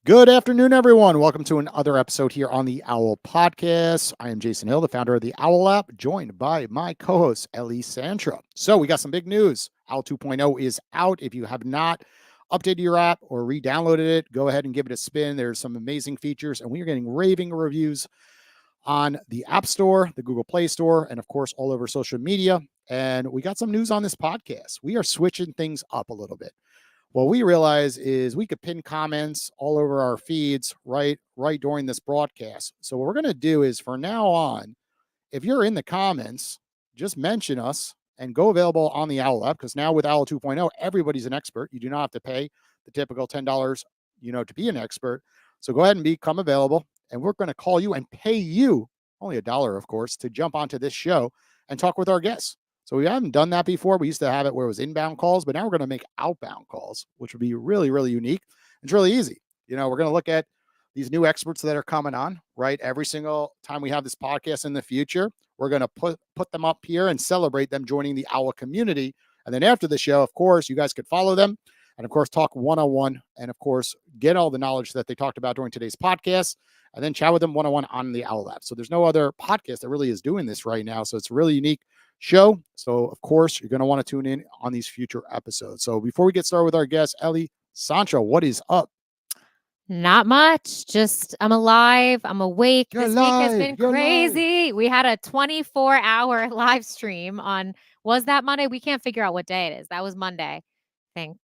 Good afternoon, everyone. Welcome to another episode here on the Owwll Podcast. I am Jason Hill, the founder of the Owwll app, joined by my co-host, Ellie Santra. So we got some big news. Owwll 2.0 is out. If you have not updated your app or re-downloaded it, go ahead and give it a spin. There's some amazing features, and we are getting raving reviews on the App Store, the Google Play Store, and of course, all over social media. And we got some news on this podcast. We are switching things up a little bit. What we realize is we could pin comments all over our feeds right during this broadcast. So what we're going to do is from now on, if you're in the comments, just mention us and go available on the Owwll app, because now with Owwll 2.0, everybody's an expert. You do not have to pay the typical $10, to be an expert. So go ahead and become available, and we're going to call you and pay you only $1, of course, to jump onto this show and talk with our guests. So we haven't done that before. We used to have it where it was inbound calls, but now we're going to make outbound calls, which would be really, really unique. It's really easy. We're going to look at these new experts that are coming on, right? Every single time we have this podcast in the future, we're going to put them up here and celebrate them joining the Owwll community. And then after the show, of course, you guys could follow them and, of course, talk one-on-one and, of course, get all the knowledge that they talked about during today's podcast and then chat with them one-on-one on the Owwll app. So there's no other podcast that really is doing this right now. So it's a really unique show. So, of course, you're going to want to tune in on these future episodes. So before we get started with our guest, Ellie Santra, what is up? Not much. Just I'm alive. I'm awake. You're This alive. week has been You're crazy. We had a 24-hour live stream was that Monday? We can't figure out what day it is. That was Monday, I think.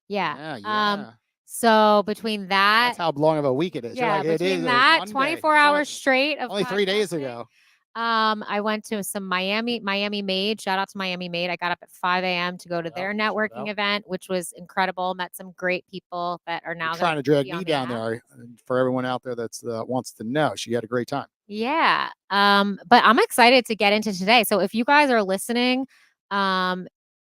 Yeah. Yeah. So between that, That's how long of a week it is. yeah, You're like, between it that, is 24 hours straight of only 3 days podcasting. ago. I went to some Miami Made. Shout out to Miami Made. I got up at 5 a.m. to go to their networking event, which was incredible. Met some great people that are now You're trying to drag me down app. there. For everyone out there that's wants to know, she had a great time. Yeah. But I'm excited to get into today. So if you guys are listening,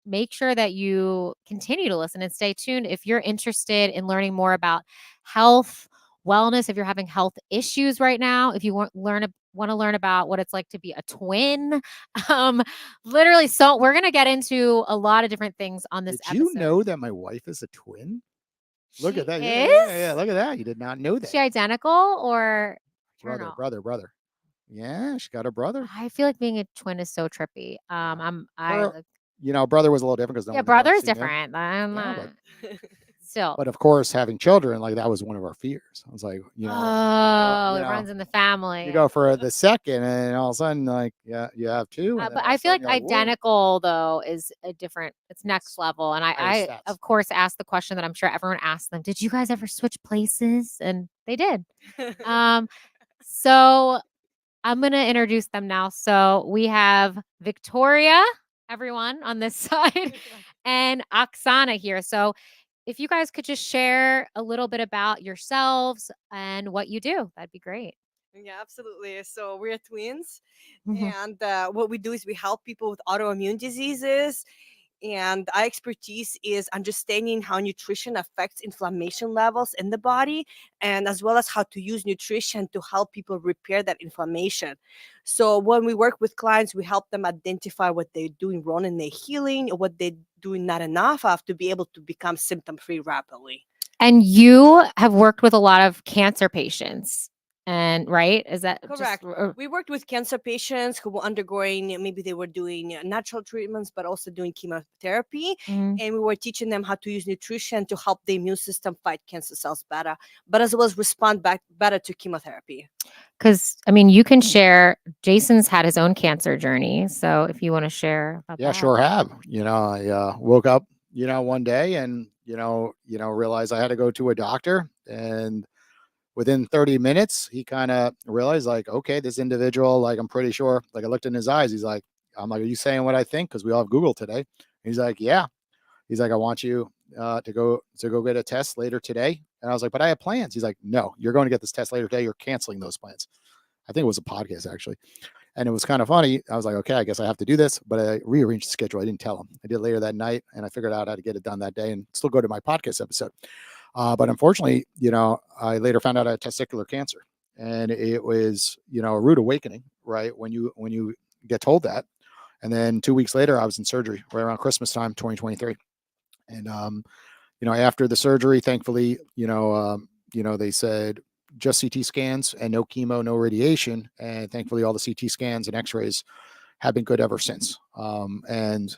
make sure that you continue to listen and stay tuned. If you're interested in learning more about health, wellness, if you're having health issues right now, if you want to learn about what it's like to be a twin, literally. So we're going to get into a lot of different things on this Did episode. you know that my wife is a twin? Look at that. Is? Yeah. Look at that. You did not know that. Is she identical or brother? Yeah, she got a brother. I feel like being a twin is so trippy. Brother was a little different because brother is different. Still, but of course, having children, like, that was one of our fears. I was like, it runs in the family. You go for the second, and all of a sudden, like, yeah, you have two. But I feel like identical though is a different. It's next level. And I of course asked the question that I'm sure everyone asked them: did you guys ever switch places? And they did. So I'm gonna introduce them now. So we have Viktoriya, everyone on this side, and Oksana here. So if you guys could just share a little bit about yourselves and what you do, that'd be great. Yeah, absolutely. So we're twins, and what we do is we help people with autoimmune diseases. And our expertise is understanding how nutrition affects inflammation levels in the body, and as well as how to use nutrition to help people repair that inflammation. So when we work with clients, we help them identify what they're doing wrong in their healing or what they're doing not enough of to be able to become symptom-free rapidly. And you have worked with a lot of cancer patients. And right, is that correct? We worked with cancer patients who were undergoing, maybe they were doing natural treatments, but also doing chemotherapy. And we were teaching them how to use nutrition to help the immune system fight cancer cells better, but as well as respond back better to chemotherapy. Because, you can share, Jason's had his own cancer journey. So if you want to share about that. Sure have. I woke up, one day and, realized I had to go to a doctor, and within 30 minutes, he kind of realized, like, okay, this individual, like, I'm pretty sure, like, I looked in his eyes. He's like, I'm like, are you saying what I think? Because we all have Google today. And he's like, yeah. He's like, I want you to go get a test later today. And I was like, but I have plans. He's like, no, you're going to get this test later today. You're canceling those plans. I think it was a podcast, actually. And it was kind of funny. I was like, okay, I guess I have to do this. But I rearranged the schedule. I didn't tell him. I did later that night, and I figured out how to get it done that day and still go to my podcast episode. But unfortunately, I later found out I had testicular cancer, and it was, a rude awakening, right? When you get told that. And then 2 weeks later, I was in surgery right around Christmas time, 2023. And, after the surgery, thankfully, they said just CT scans and no chemo, no radiation. And thankfully, all the CT scans and x-rays have been good ever since. And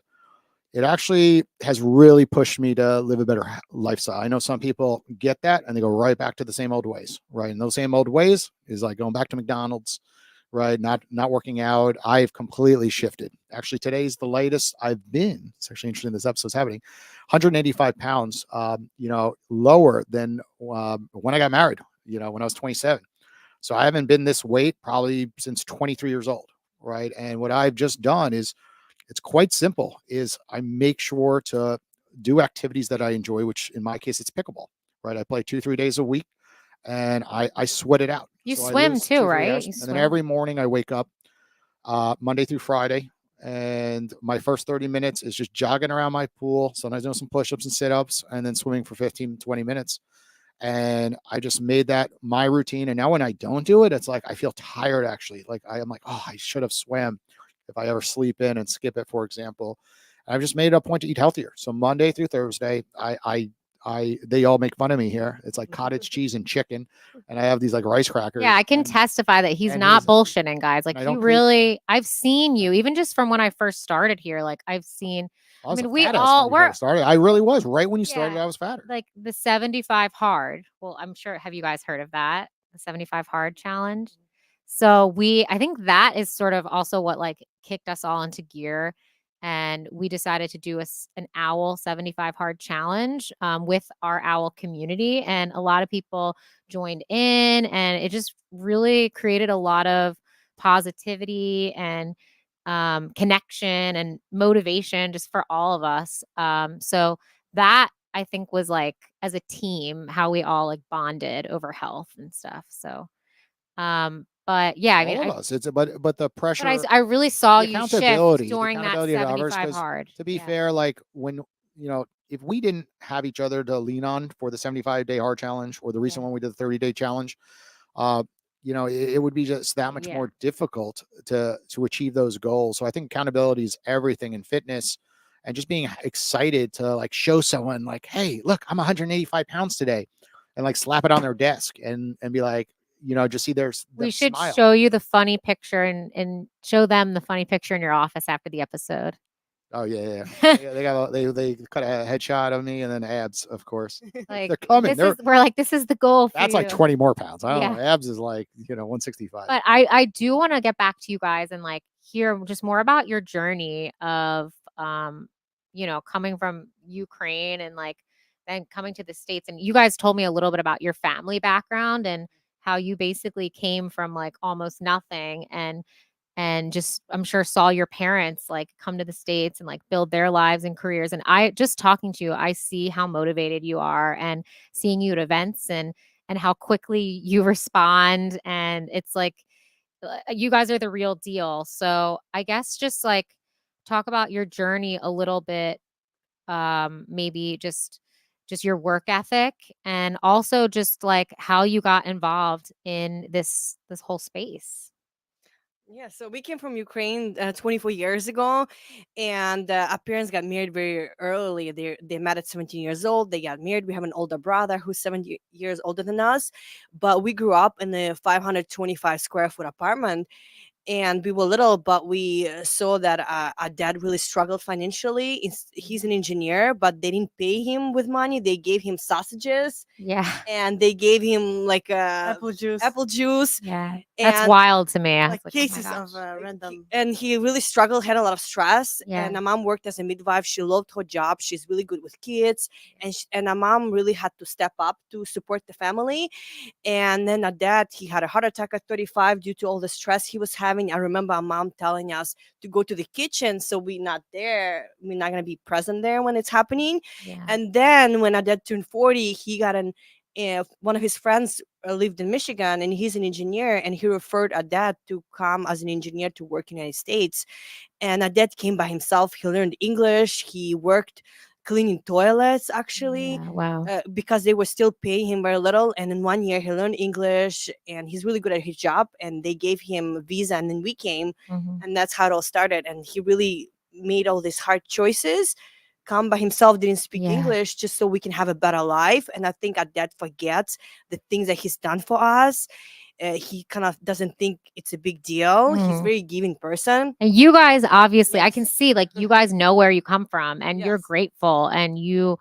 it actually has really pushed me to live a better lifestyle. I know some people get that and they go right back to the same old ways, right? And those same old ways is like going back to McDonald's, right? Not working out. I've completely shifted. Actually, today's the latest I've been. It's actually interesting this episode's happening. 185 pounds, lower than when I got married, when I was 27. So I haven't been this weight probably since 23 years old, right? And what I've just done is, it's quite simple, is I make sure to do activities that I enjoy, which in my case, it's pickleball, right? I play 2-3 days a week and I sweat it out. You So I swim lose too, 2-3 right? hours. You And swim. then every morning I wake up Monday through Friday, and my first 30 minutes is just jogging around my pool. Sometimes doing some push-ups and sit-ups, and then swimming for 15-20 minutes. And I just made that my routine. And now when I don't do it, it's like I feel tired actually. Like I'm like, oh, I should have swam if I ever sleep in and skip it, for example. And I've just made it a point to eat healthier. So Monday through Thursday, they all make fun of me here. It's like cottage cheese and chicken, and I have these like rice crackers. Yeah, I can and, testify that he's and not he's- bullshitting, guys. Like I he don't really, I've seen you even just from when I first started here. Like I've seen, I was mean, a we fat ass all when we were first started. I really was. Right when you started, Yeah. I was fatter. like the 75 hard. Well, I'm sure, have you guys heard of that? The 75 hard challenge. So I think that is sort of also what like kicked us all into gear. And we decided to do an Owwll 75 hard challenge with our Owwll community. And a lot of people joined in, and it just really created a lot of positivity and connection and motivation just for all of us. So that I think was like as a team how we all like bonded over health and stuff. So but yeah, I mean, All of us. It's but the pressure. but I really saw the you shift accountability, the during that accountability of others, 75 'cause hard. to be Yeah. fair, like when if we didn't have each other to lean on for the 75-day hard challenge or the recent Yeah. one we did the 30-day challenge, uh, it would be just that much Yeah. more difficult to achieve those goals. So I think accountability is everything in fitness, and just being excited to like show someone like, hey, look, I'm 185 pounds today, and like slap it on their desk and be like, just see their We should smile. show you the funny picture and show them the funny picture in your office after the episode. Oh yeah. They cut a headshot of me and then abs, of course. Like They're coming. we're like, this is the goal for That's you. like 20 more pounds. I don't Yeah. know. Abs is like 165. But I do want to get back to you guys and like hear just more about your journey of coming from Ukraine and like then coming to the States. And you guys told me a little bit about your family background and how you basically came from like almost nothing and just I'm sure saw your parents like come to the States and like build their lives and careers. And I just talking to you, I see how motivated you are and seeing you at events and how quickly you respond. And it's like you guys are the real deal. So I guess just like talk about your journey a little bit, maybe just your work ethic and also just like how you got involved in this whole space. Yeah, so we came from Ukraine 24 years ago, and our parents got married very early. They met at 17 years old. They got married. We have an older brother who's 70 years older than us, but we grew up in a 525 square foot apartment. And we were little, but we saw that our dad really struggled financially. He's an engineer, but they didn't pay him with money. They gave him sausages Yeah. and they gave him like Apple juice. apple juice. Yeah. That's And wild to me. I was Like like, oh my cases gosh. of random. and he really struggled, had a lot of stress. Yeah. And our mom worked as a midwife. She loved her job. She's really good with kids, and our mom really had to step up to support the family. And then our dad, he had a heart attack at 35 due to all the stress he was having. I remember our mom telling us to go to the kitchen, so we're not gonna be present there when it's happening. Yeah. And then when our dad turned 40, he got one of his friends lived in Michigan, and he's an engineer, and he referred our dad to come as an engineer to work in the United States. And our dad came by himself. He learned English. He worked cleaning toilets, actually, Yeah, wow. because they were still paying him very little. And in 1 year, he learned English, and he's really good at his job. And they gave him a visa, and then we came, Mhm. and that's how it all started. And he really made all these hard choices come by himself, didn't speak Yeah. English, just so we can have a better life. And I think our dad forgets the things that he's done for us. He kind of doesn't think it's a big deal. He's a Mm. very giving person. And you guys, obviously, I can Yes. see like you guys know where you come from and you're Yes. grateful and you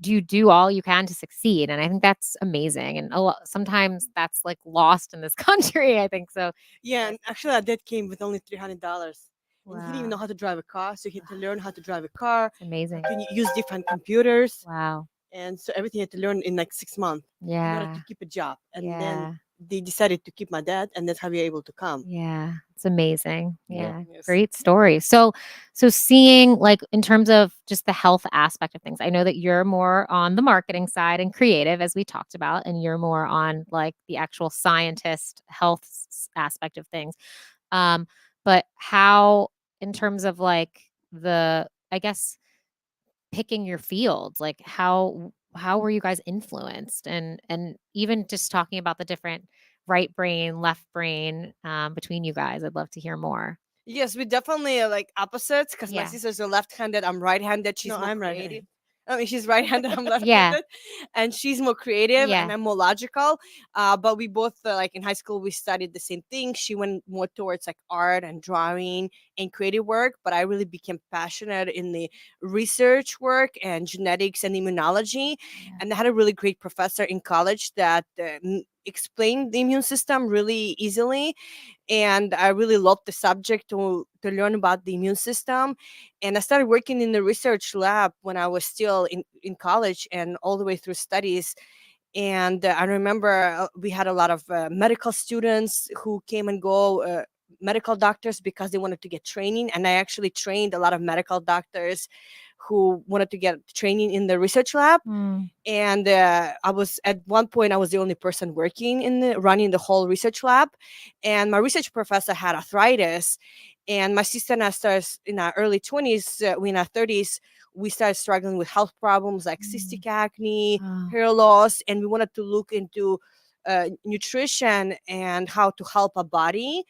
do all you can to succeed. And I think that's amazing. And sometimes that's like lost in this country. I think so. Yeah, Yes. and actually, our dad came with only $300. And he didn't even know Wow. how to drive a car, so he had to learn how to drive a car. It's amazing. Can use different computers, Wow. and so everything he had to learn in like 6 months in order Yeah. to keep a job. And Yeah. then they decided to keep my dad, and that's how we were able to come. Yeah. It's amazing. Yeah. Yeah. Yes. Great story. So seeing like in terms of just the health aspect of things, I know that you're more on the marketing side and creative as we talked about, and you're more on like the actual scientist health aspect of things. But how in terms of like I guess picking your fields, like how were you guys influenced and even just talking about the different right brain, left brain between you guys. I'd love to hear more. Yes, we definitely are like opposites because my Yeah. sister's a left-handed, I'm right-handed. She's No, more I'm creative. right-handed. I mean, she's right-handed, I'm Yeah. left-handed, and she's more creative, Yeah. and I'm more logical. But we both like in high school we studied the same thing. She went more towards like art and drawing and creative work, but I really became passionate in the research work and genetics and immunology. Yeah. And I had a really great professor in college that explained the immune system really easily, and I really loved the subject to learn about the immune system. And I started working in the research lab when I was still in college and all the way through studies. And I remember we had a lot of medical students who came and go, medical doctors, because they wanted to get training. And I actually trained a lot of medical doctors who wanted to get training in the research lab. Mm. And I was at one point I was the only person working in running the whole research lab, and my research professor had arthritis, and my sister and I started in our early 20s, we in our 30s, we started struggling with health problems like cystic acne, Wow. hair loss, and we wanted to look into nutrition and how to help our body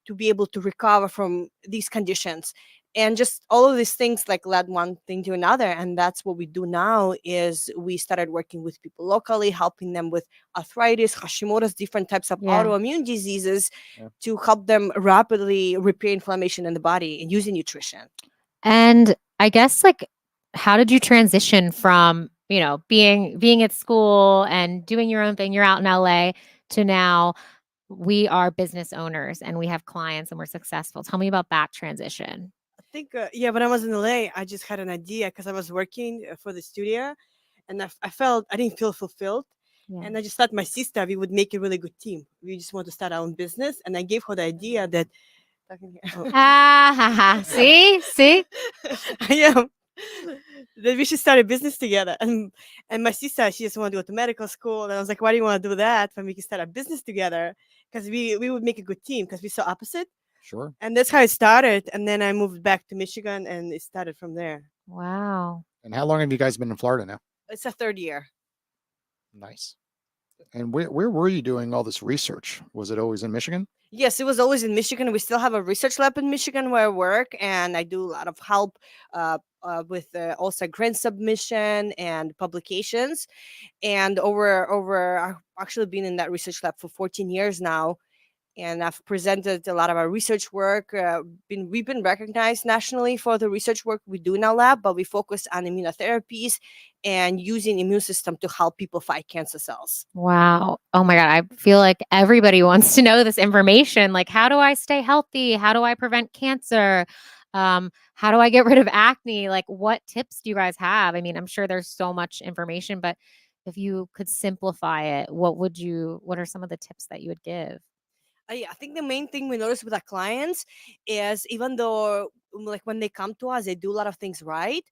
to be able to recover from these conditions. And just all of these things like led one thing to another, and that's what we do now. Is we started working with people locally, helping them with arthritis, Hashimoto's, different types of Yeah. autoimmune diseases, Yeah. to help them rapidly repair inflammation in the body and using nutrition. And I guess like how did you transition from, being at school and doing your own thing, you're out in LA, to now we are business owners and we have clients and we're successful. Tell me about that transition. I think, yeah, when I was in LA, I just had an idea because I was working for the studio, and I didn't feel fulfilled. Yeah. And I just thought my sister, we would make a really good team. We just want to start our own business. And I gave her the idea that, See? I am, that we should start a business together. And my sister, she just wanted to go to medical school. And I was like, why do you want to do that when we can start a business together? Because we would make a good team because we're so opposite. Sure. And that's how it started. And then I moved back to Michigan, and it started from there. Wow. And how long have you guys been in Florida now? It's a third year. Nice. And where were you doing all this research? Was it always in Michigan? Yes, it was always in Michigan. We still have a research lab in Michigan where I work, and I do a lot of help with also grant submission and publications. And I've actually been in that research lab for 14 years now, and I've presented a lot of our research work. We've been recognized nationally for the research work we do in our lab, but we focus on immunotherapies and using immune system to help people fight cancer cells. Wow. Oh my God. I feel like everybody wants to know this information. Like, how do I stay healthy? How do I prevent cancer? How do I get rid of acne? Like, what tips do you guys have? I mean, I'm sure there's so much information, but if you could simplify it, what are some of the tips that you would give? I think the main thing we notice with our clients is, even though like when they come to us, they do a lot of things right.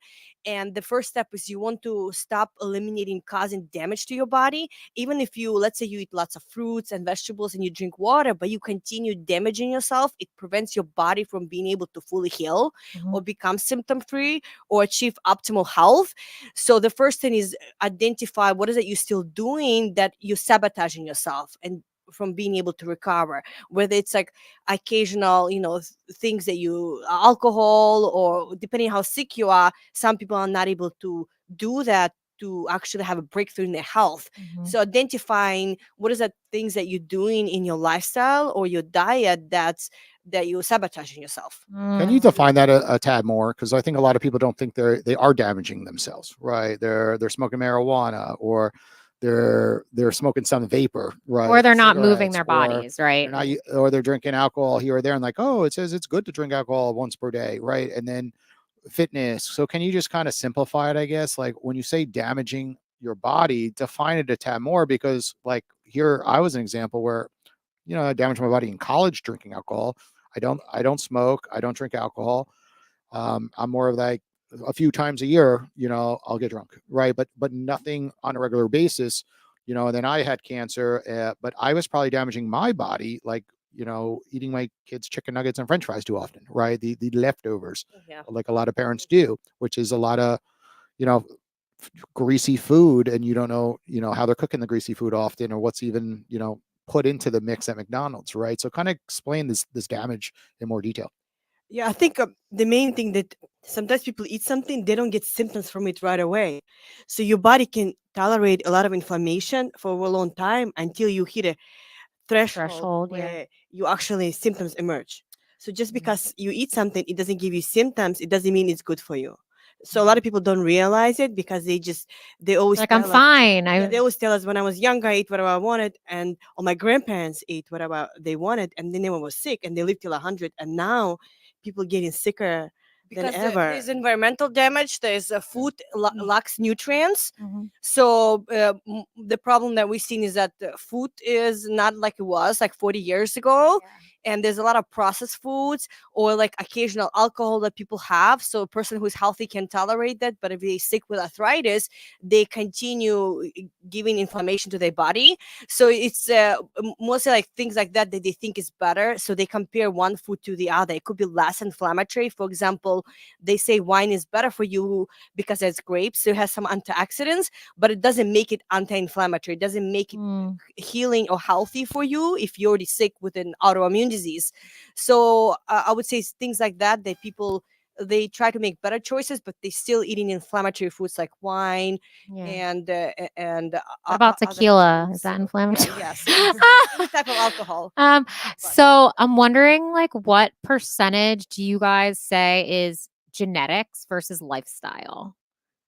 And the first step is you want to stop eliminating causing damage to your body. Even if let's say you eat lots of fruits and vegetables and you drink water, but you continue damaging yourself, it prevents your body from being able to fully heal Mhm. or become symptom free or achieve optimal health. So the first thing is identify what is it you're still doing that you're sabotaging yourself, and from being able to recover, whether it's like occasional, things that you alcohol, or depending how sick you are, some people are not able to do that to actually have a breakthrough in their health. Mhm. So identifying what is the things that you're doing in your lifestyle or your diet that you're sabotaging yourself. Can you Mm. define that a tad more? Because I think a lot of people don't think they are damaging themselves, right? They're smoking marijuana, or they're smoking some vapor, right? Or they're not moving Cigarettes, their or bodies, right? or they're drinking alcohol here or there, and like, oh, it says it's good to drink alcohol once per day, right? And then fitness. So can you just kind of simplify it, I guess? Like when you say damaging your body, define it a tad more, because like here I was an example where, I damaged my body in college drinking alcohol. I don't smoke, I don't drink alcohol. I'm more of like a few times a year, I'll get drunk, right? But nothing on a regular basis, and then I had cancer, but I was probably damaging my body, like, eating my kids chicken nuggets and french fries too often, right? The leftovers, Yeah. like a lot of parents do, which is a lot of, you know, greasy food, and you don't know, how they're cooking the greasy food often, or what's even, put into the mix at McDonald's, right? So kind of explain this damage in more detail. Yeah, I think the main thing that sometimes people eat something, they don't get symptoms from it right away. So your body can tolerate a lot of inflammation for a long time until you hit a threshold Threshold, yeah. where you actually symptoms emerge. So just Mhm. because you eat something, it doesn't give you symptoms, it doesn't mean it's good for you. So a lot of people don't realize it because they always Like, I'm tell us. fine. Yeah, they always tell us when I was younger, I ate whatever I wanted, and or my grandparents ate whatever they wanted, and they never was sick, and they lived till 100. And now people getting sicker than Because ever. There's environmental damage. There's food lacks nutrients. Mhm. So the problem that we've seen is that the food is not like it was like 40 years ago, and there's a lot of processed foods or like occasional alcohol that people have. So a person who's healthy can tolerate that, but if they're sick with arthritis, they continue giving inflammation to their body. So it's mostly like things like that they think is better. So they compare one food to the other. It could be less inflammatory. For example, they say wine is better for you because it's grapes, so it has some antioxidants, but it doesn't make it anti-inflammatory. It doesn't make it Mm. healing or healthy for you if you're already sick with an autoimmune disease. So I would say things like that people they try to make better choices, but they're still eating inflammatory foods like wine Yeah. and What about other tequila? Is foods. that Yeah, inflammatory? yes, any type of alcohol. So I'm wondering, like, what percentage do you guys say is genetics versus lifestyle?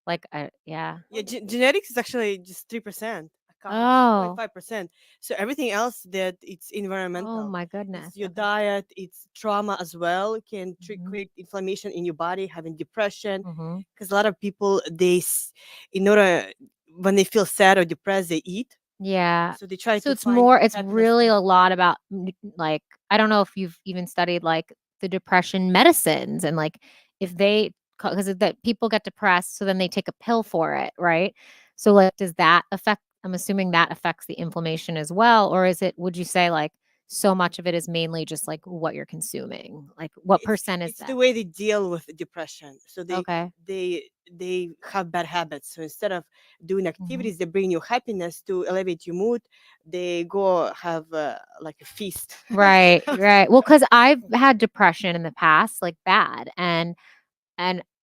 Like, yeah. Yeah, genetics is actually just 3%. Oh. 5%. So everything else that it's Oh environmental. my goodness. It's your Okay. diet, it's trauma as well can Mhm. create inflammation in your body, having depression. Mhm. Because a lot of people in order when they feel sad or depressed, they eat. Yeah. So they try So to it's find more, it's happiness really in a food. lot about like, I don't know if you've even studied like the depression medicines and like if they, because that people get depressed, so then they take a pill for it, right? So like, does that affect, I'm assuming that affects the inflammation as well, or is it, would you say like so much of it is mainly just like what you're consuming? Like what percent is It's that? the way they deal with depression. So Okay. they have bad habits. So instead of doing Mhm. activities that bring you happiness to elevate your mood, they go have like a feast. Right, right. Well, because I've had depression in the past, like bad, and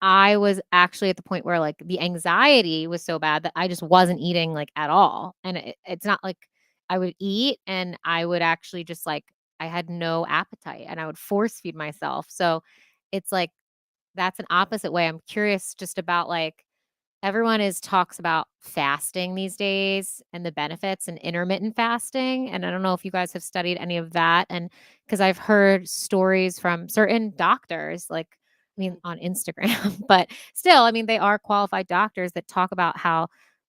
I was actually at the point where, like, the anxiety was so bad that I just wasn't eating, like, at all, and it's not like I would eat and I would actually just, like, I had no appetite, and I would force feed myself, so it's like that's an opposite way. I'm curious just about, like, everyone is talks about fasting these days and the benefits and intermittent fasting, and I don't know if you guys have studied any of that, and because I've heard stories from certain doctors, like, I mean, on Instagram, but still, I mean, they are qualified doctors that talk about how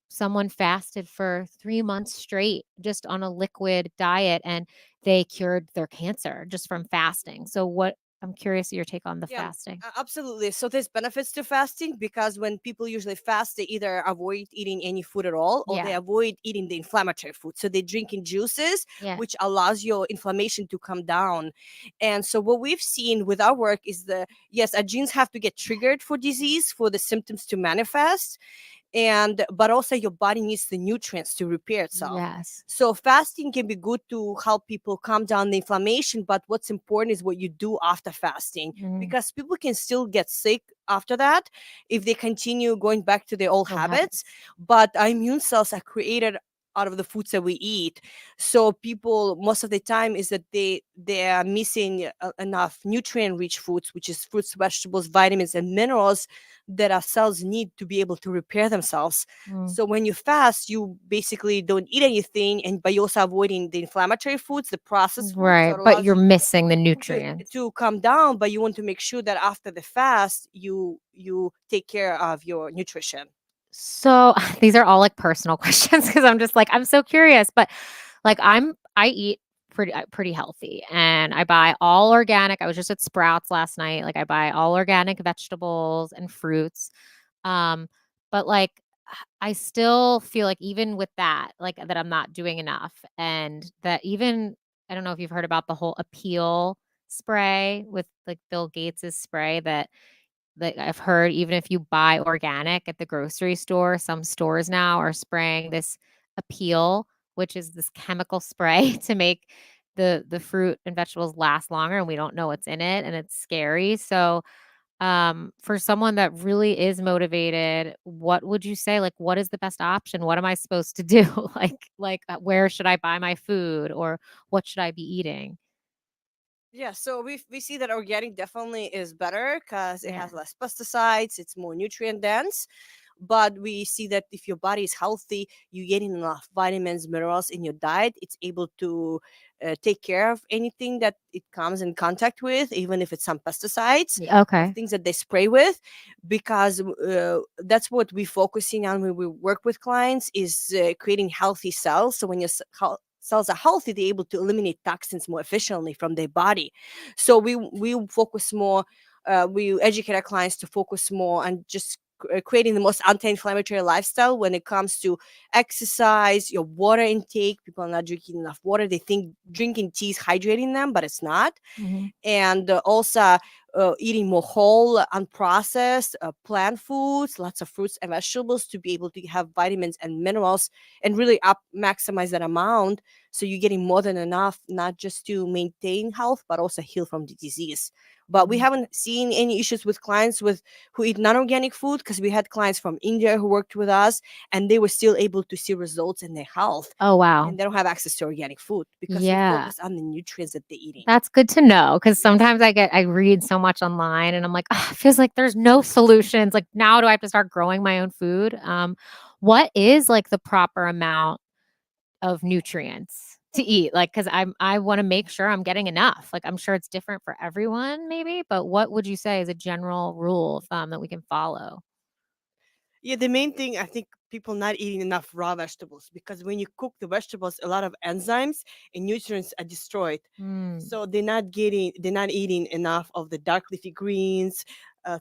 someone fasted for 3 months straight just on a liquid diet, and they cured their cancer just from fasting. So what I'm curious your take on the Yeah, fasting. absolutely. So there's benefits to fasting because when people usually fast, they either avoid eating any food at all or they Yeah. avoid eating the inflammatory food. So they drink in juices, Yeah. which allows your inflammation to come down. And so what we've seen with our work is yes, our genes have to get triggered for disease for the symptoms to manifest. and but also your body needs the nutrients to repair itself. Yes. So fasting can be good to help people calm down the inflammation, but what's important is what you do after fasting, Mm. because people can still get sick after that if they continue going back to their old Old habits. But our immune cells are created out of the foods that we eat. So people most of the time is that they are missing enough nutrient rich foods, which is fruits, vegetables, vitamins, and minerals that our cells need to be able to repair themselves. Mm. So when you fast, you basically don't eat anything, and but you're also avoiding the inflammatory foods, the processed foods. Right. So it But allows you're you missing the nutrients. to come down, but you want to make sure that after the fast you take care of your nutrition. So these are all like personal questions because I'm just like, I'm so curious. But like I eat pretty healthy and I buy all organic. I was just at Sprouts last night. Like I buy all organic vegetables and fruits. But like I still feel like even with that, like that I'm not doing enough. And that even I don't know if you've heard about the whole appeal spray with like Bill Gates's spray that I've heard even if you buy organic at the grocery store, some stores now are spraying this appeal, which is this chemical spray to make the fruit and vegetables last longer and we don't know what's in it and it's scary. So for someone that really is motivated, what would you say? Like what is the best option? What am I supposed to do? Where should I buy my food or what should I be eating? Yeah, so we see that organic definitely is better because it Yeah. has less pesticides, it's more nutrient dense. But we see that if your body is healthy, you getting enough vitamins, minerals in your diet, it's able to take care of anything that it comes in contact with, even if it's some pesticides, Okay. things that they spray with, because that's what we're focusing on when we work with clients is creating healthy cells. So when your cells are healthy, they're able to eliminate toxins more efficiently from their body. So we focus more. We educate our clients to focus more on just creating the most anti-inflammatory lifestyle when it comes to exercise, your water intake. People are not drinking enough water. They think drinking tea is hydrating them, but it's not. Mhm. And also eating more whole, unprocessed plant foods, lots of fruits and vegetables to be able to have vitamins and minerals and really maximize that amount. So you're getting more than enough, not just to maintain health, but also heal from the disease. But we Mhm. haven't seen any issues with clients who eat non-organic food, because we had clients from India who worked with us and they were still able to see results in their health. Oh wow. And they don't have access to organic food because they Yeah. focus on the nutrients that they're eating. That's good to know because Yes. sometimes I read so much online and I'm like, "Ugh, it feels like there's no solutions. Like now do I have to start growing my own food? What is like the proper amount of nutrients to eat? Like, because I want to make sure I'm getting enough. Like I'm sure it's different for everyone, maybe, but what would you say is a general rule of thumb that we can follow? Yeah, the main thing I think people not eating enough raw vegetables, because when you cook the vegetables, a lot of enzymes and nutrients are destroyed. Mm. So they're not eating enough of the dark leafy greens,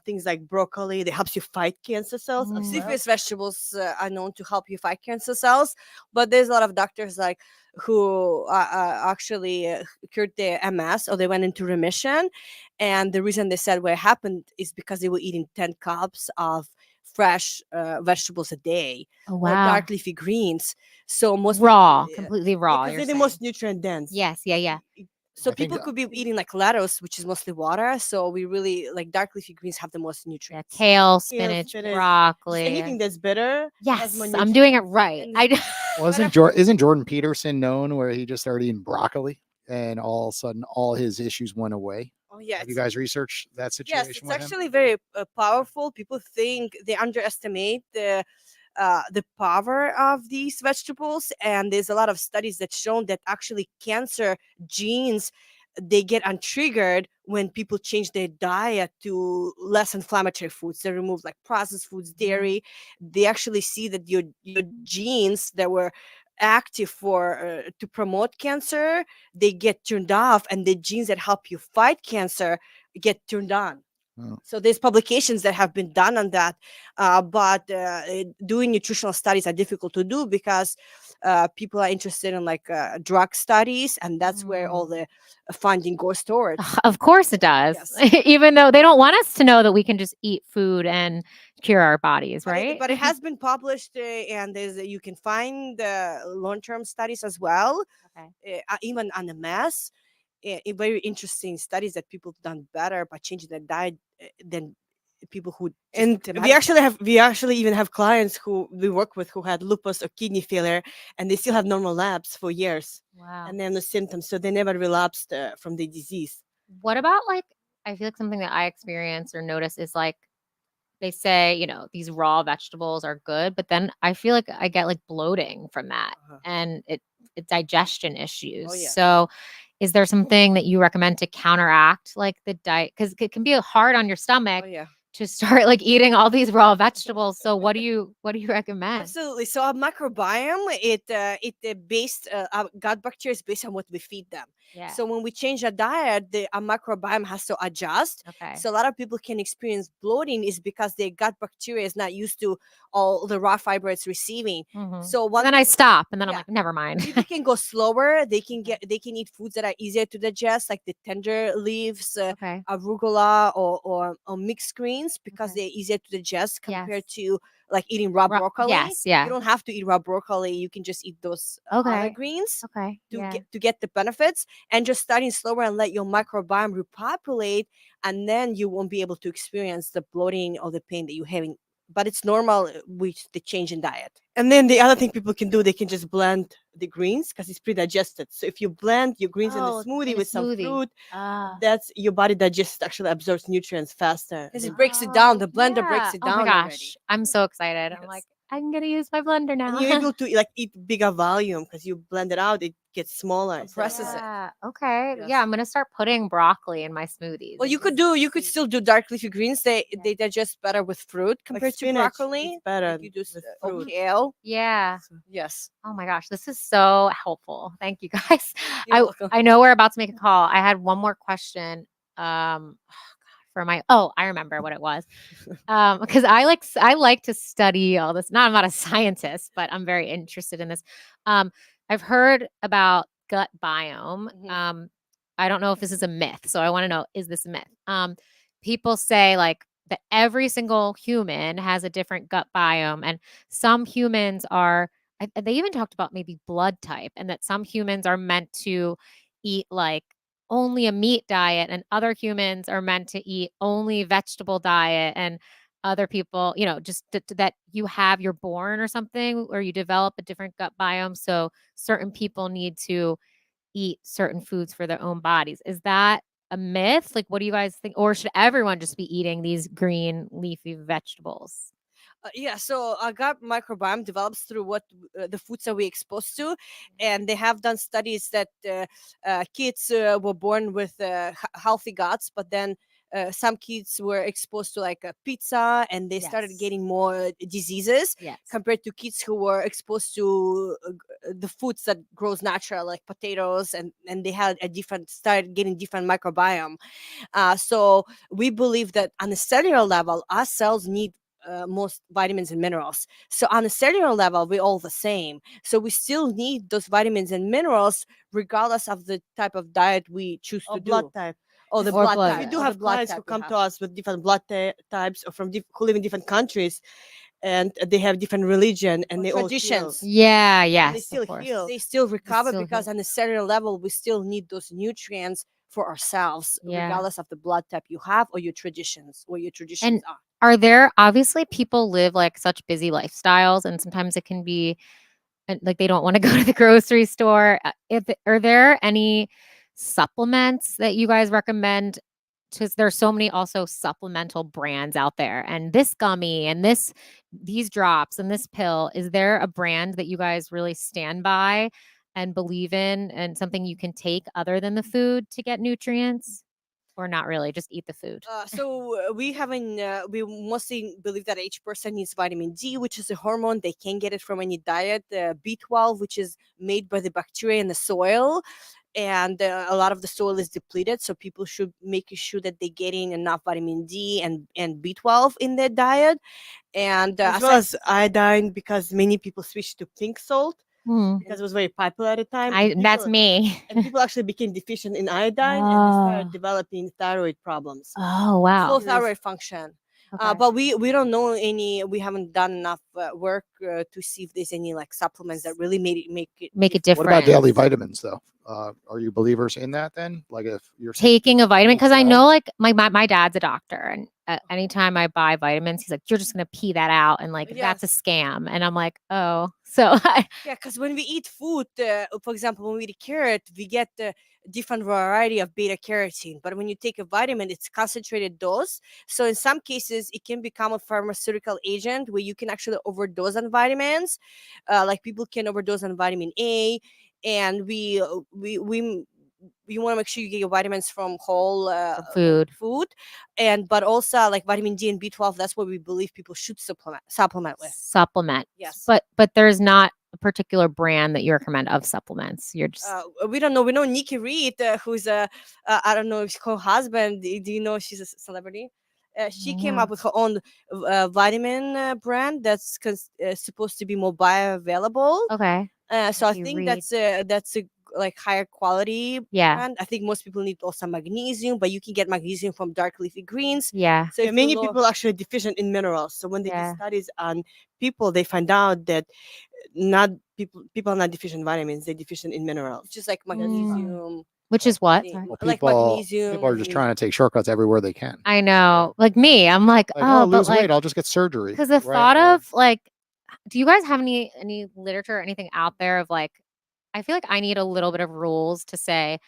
things like broccoli. That helps you fight cancer cells. Mm. Leafy vegetables are known to help you fight cancer cells, but there's a lot of doctors like who actually cured their MS or they went into remission, and the reason they said what happened is because they were eating 10 cups of fresh vegetables a day Oh or wow. dark leafy greens. So most Raw, people, completely raw. because You're they're the saying. most nutrient dense. Yes, yeah. So I think people could be eating like lettuce, which is mostly water. So we really like dark leafy greens have the most Yeah, nutrients. kale, Kale, spinach, spinach, just broccoli. anything that's bitter has more Yes, I'm doing it nutrients. right. And I Wasn't isn't Jordan Peterson known where he just started eating broccoli and all of a sudden all his issues went away? oh yeah, Have you guys researched that situation yes, it's with him? actually very powerful. People think they underestimate the power of these vegetables, and there's a lot of studies that shown that actually cancer genes they get untriggered when people change their diet to less inflammatory foods. They remove like processed foods, dairy. They actually see that your genes that were active for to promote cancer, they get turned off, and the genes that help you fight cancer get turned on. Oh. So there's publications that have been done on that, but doing nutritional studies are difficult to do because people are interested in like drug studies, and that's where all the funding goes towards. Of course it does. Yes. Even though they don't want us to know that we can just eat food and cure our bodies, But right? it has been published, and you can find long-term studies as well, Okay. even on the mass. Very interesting studies that people done better by changing their diet than people who and we actually even have clients who we work with who had lupus or kidney failure, and they still have normal labs for years, Wow. and they have no symptoms, so they never relapsed from the disease. What about like, I feel like something that I experience or notice is like, they say, these raw vegetables are good, but then I feel like I get like bloating from that, Uh-huh. and it's digestion issues. Oh, yeah. So is there something that you recommend to counteract like the diet? Because it can be hard on your stomach Oh, yeah. to start like eating all these raw vegetables. So what do you recommend? Absolutely. So our microbiome, based our gut bacteria is based on what we feed them. Yeah. So when we change our diet, our microbiome has to adjust. Okay. So a lot of people can experience bloating is because their gut bacteria is not used to all the raw fiber it's receiving. So And then I stop, and then I'm Yeah. like, never mind. people can go slower. They can eat foods that are easier to digest, like the tender leaves, Okay. arugula, or mixed greens, because Okay. they're easier to digest compared Yes. to like eating raw broccoli. Yes. Yeah. You don't have to eat raw broccoli. You can just eat those other Okay. greens Okay. Yeah. to get the benefits, and just starting slower and let your microbiome repopulate, and then you won't be able to experience the bloating or the pain that you're having. But it's normal with the change in diet. And then the other thing people can do, they can just blend the greens because it's pre-digested. So if you blend your greens in the smoothie with some fruit, that's your body digests, actually absorbs nutrients faster. Because it breaks it down. The blender breaks it down Oh my gosh. already. I'm so excited. I'm Yes. like, I'm gonna use my blender now. And you're able to like eat bigger volume because you blend it out, it gets smaller. Compresses it. Yeah. Okay. Yes. Yeah, I'm gonna start putting broccoli in my smoothies. Well, and you could just see. still do dark leafy greens. They digest better with fruit Like compared to spinach, broccoli. it's better Like you do with fruit. kale. Yeah. Yes. Oh my gosh, this is so helpful. Thank you guys. You're welcome. I know we're about to make a call. I had one more question. I remember what it was. Because I like to study all this. I'm not a scientist, but I'm very interested in this. I've heard about gut biome. Mhm. I don't know if this is a myth, so I want to know, is this a myth? People say like that every single human has a different gut biome, and some humans are. They even talked about maybe blood type, and that some humans are meant to eat like only a meat diet, and other humans are meant to eat only vegetable diet, and other people, just that you're born or something, or you develop a different gut biome. So certain people need to eat certain foods for their own bodies. Is that a myth? Like, what do you guys think? Or should everyone just be eating these green leafy vegetables? Yeah, so our gut microbiome develops through what the foods that we're exposed to, and they have done studies that kids were born with healthy guts, but then some kids were exposed to like a pizza, and they started Yes. getting more diseases Yes. compared to kids who were exposed to the foods that grows natural, like potatoes, and they had started getting different microbiome. So we believe that on a cellular level, our cells need most vitamins and minerals. So on a cellular level, we're all the same. So we still need those vitamins and minerals regardless of the type of diet we choose Or to blood do. type. Oh, the Or blood blood type. We do Oh, have the blood clients type who we come have. to us with different blood types, or who live in different countries, and they have different religion, and Or they traditions. all Yeah. heal. Yes. And they still of course. heal. They still recover still because heal. on a cellular level, we still need those nutrients for ourselves, Yeah. regardless of the blood type you have or your traditions, And are. are there, obviously people live like such busy lifestyles, and sometimes it can be like they don't want to go to the grocery store. Are there any supplements that you guys recommend? Because there's so many also supplemental brands out there, and this gummy and these drops and this pill. Is there a brand that you guys really stand by and believe in, and something you can take other than the food to get nutrients? Or not really, just eat the food? We mostly believe that each person needs vitamin D, which is a hormone. They can get it from any diet. B12, which is made by the bacteria in the soil, and a lot of the soil is depleted. So people should make sure that they're getting enough vitamin D and B12 in their diet, and as well as iodine, because many people switched to pink salt because it was very popular at the time. That's me. And people actually became deficient in iodine, and they started developing thyroid problems. Oh wow. slow thyroid function. Okay. But we don't know any. We haven't done enough work to see if there's any like supplements that really make it Make it What about daily different. vitamins though? Are you believers in that then? Like if you're Taking a vitamin, eat because I well? know like my dad's a doctor, and anytime I buy vitamins, he's like, "You're just gonna pee that out," and like that's a Yes. scam. And I'm like, "Oh." So Yeah, because when we eat food, for example, when we eat carrot, we get a different variety of beta carotene. But when you take a vitamin, it's concentrated dose. So in some cases, it can become a pharmaceutical agent where you can actually overdose on vitamins. Like people can overdose on vitamin A, and we want to make sure you get your vitamins from whole food. food, and but also like vitamin D and B12. That's what we believe people should supplement with. Supplement. Yes. But there's not a particular brand that you recommend of supplements. You're just We don't know. We know Nikki Reed, who's a I don't know if she's her husband. Do you know she's a celebrity? She came up with her own vitamin brand that's supposed to be more bioavailable. okay. So I Nikki think Reed. that's a like higher quality Yeah. brand. I think most people need also magnesium, but you can get magnesium from dark leafy greens. Yeah. So Yeah, if many you're low- people are actually deficient in minerals. So when they Yeah. did studies on people, they find out that not people are not deficient in vitamins; they're deficient in minerals. just like Mm. magnesium, Which is what? the- Sorry. Well, like people magnesium. are just trying to take shortcuts everywhere they can. I know. Like me, I'm like, Like, oh, oh, but lose weight, like, I'll just get surgery. because the right? thought Or- of like, do you guys have any literature or anything out there of like, I feel like I need a little bit of rules to say,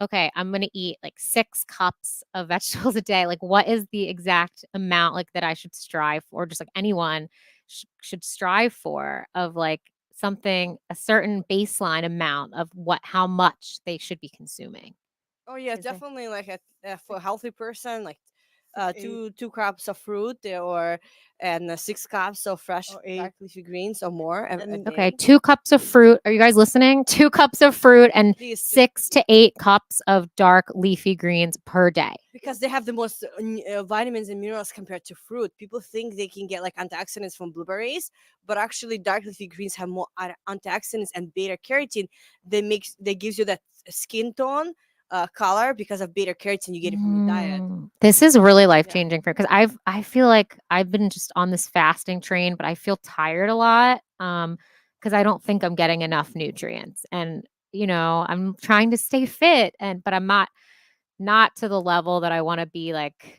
okay, I'm gonna eat like 6 cups of vegetables a day. Like, what is the exact amount like that I should strive for? Just like anyone should strive for of like something, a certain baseline amount of how much they should be consuming. Oh yeah, Is there- definitely like for a healthy person, like 6, 8, two cups of fruit and 6 cups of fresh or 8. dark leafy greens or more a And- Okay, day. 2 cups of fruit. Are you guys listening? 2 cups of fruit and These 6 to 8 cups of dark leafy greens per day. because they have the most vitamins and minerals compared to fruit. People think they can get like antioxidants from blueberries, but actually dark leafy greens have more antioxidants and beta carotene. They gives you that skin tone color because of beta carotene you get it from your diet. This is really life changing for because I feel like I've been just on this fasting train, but I feel tired a lot because I don't think I'm getting enough nutrients, and I'm trying to stay fit, but I'm not to the level that I want to be, like,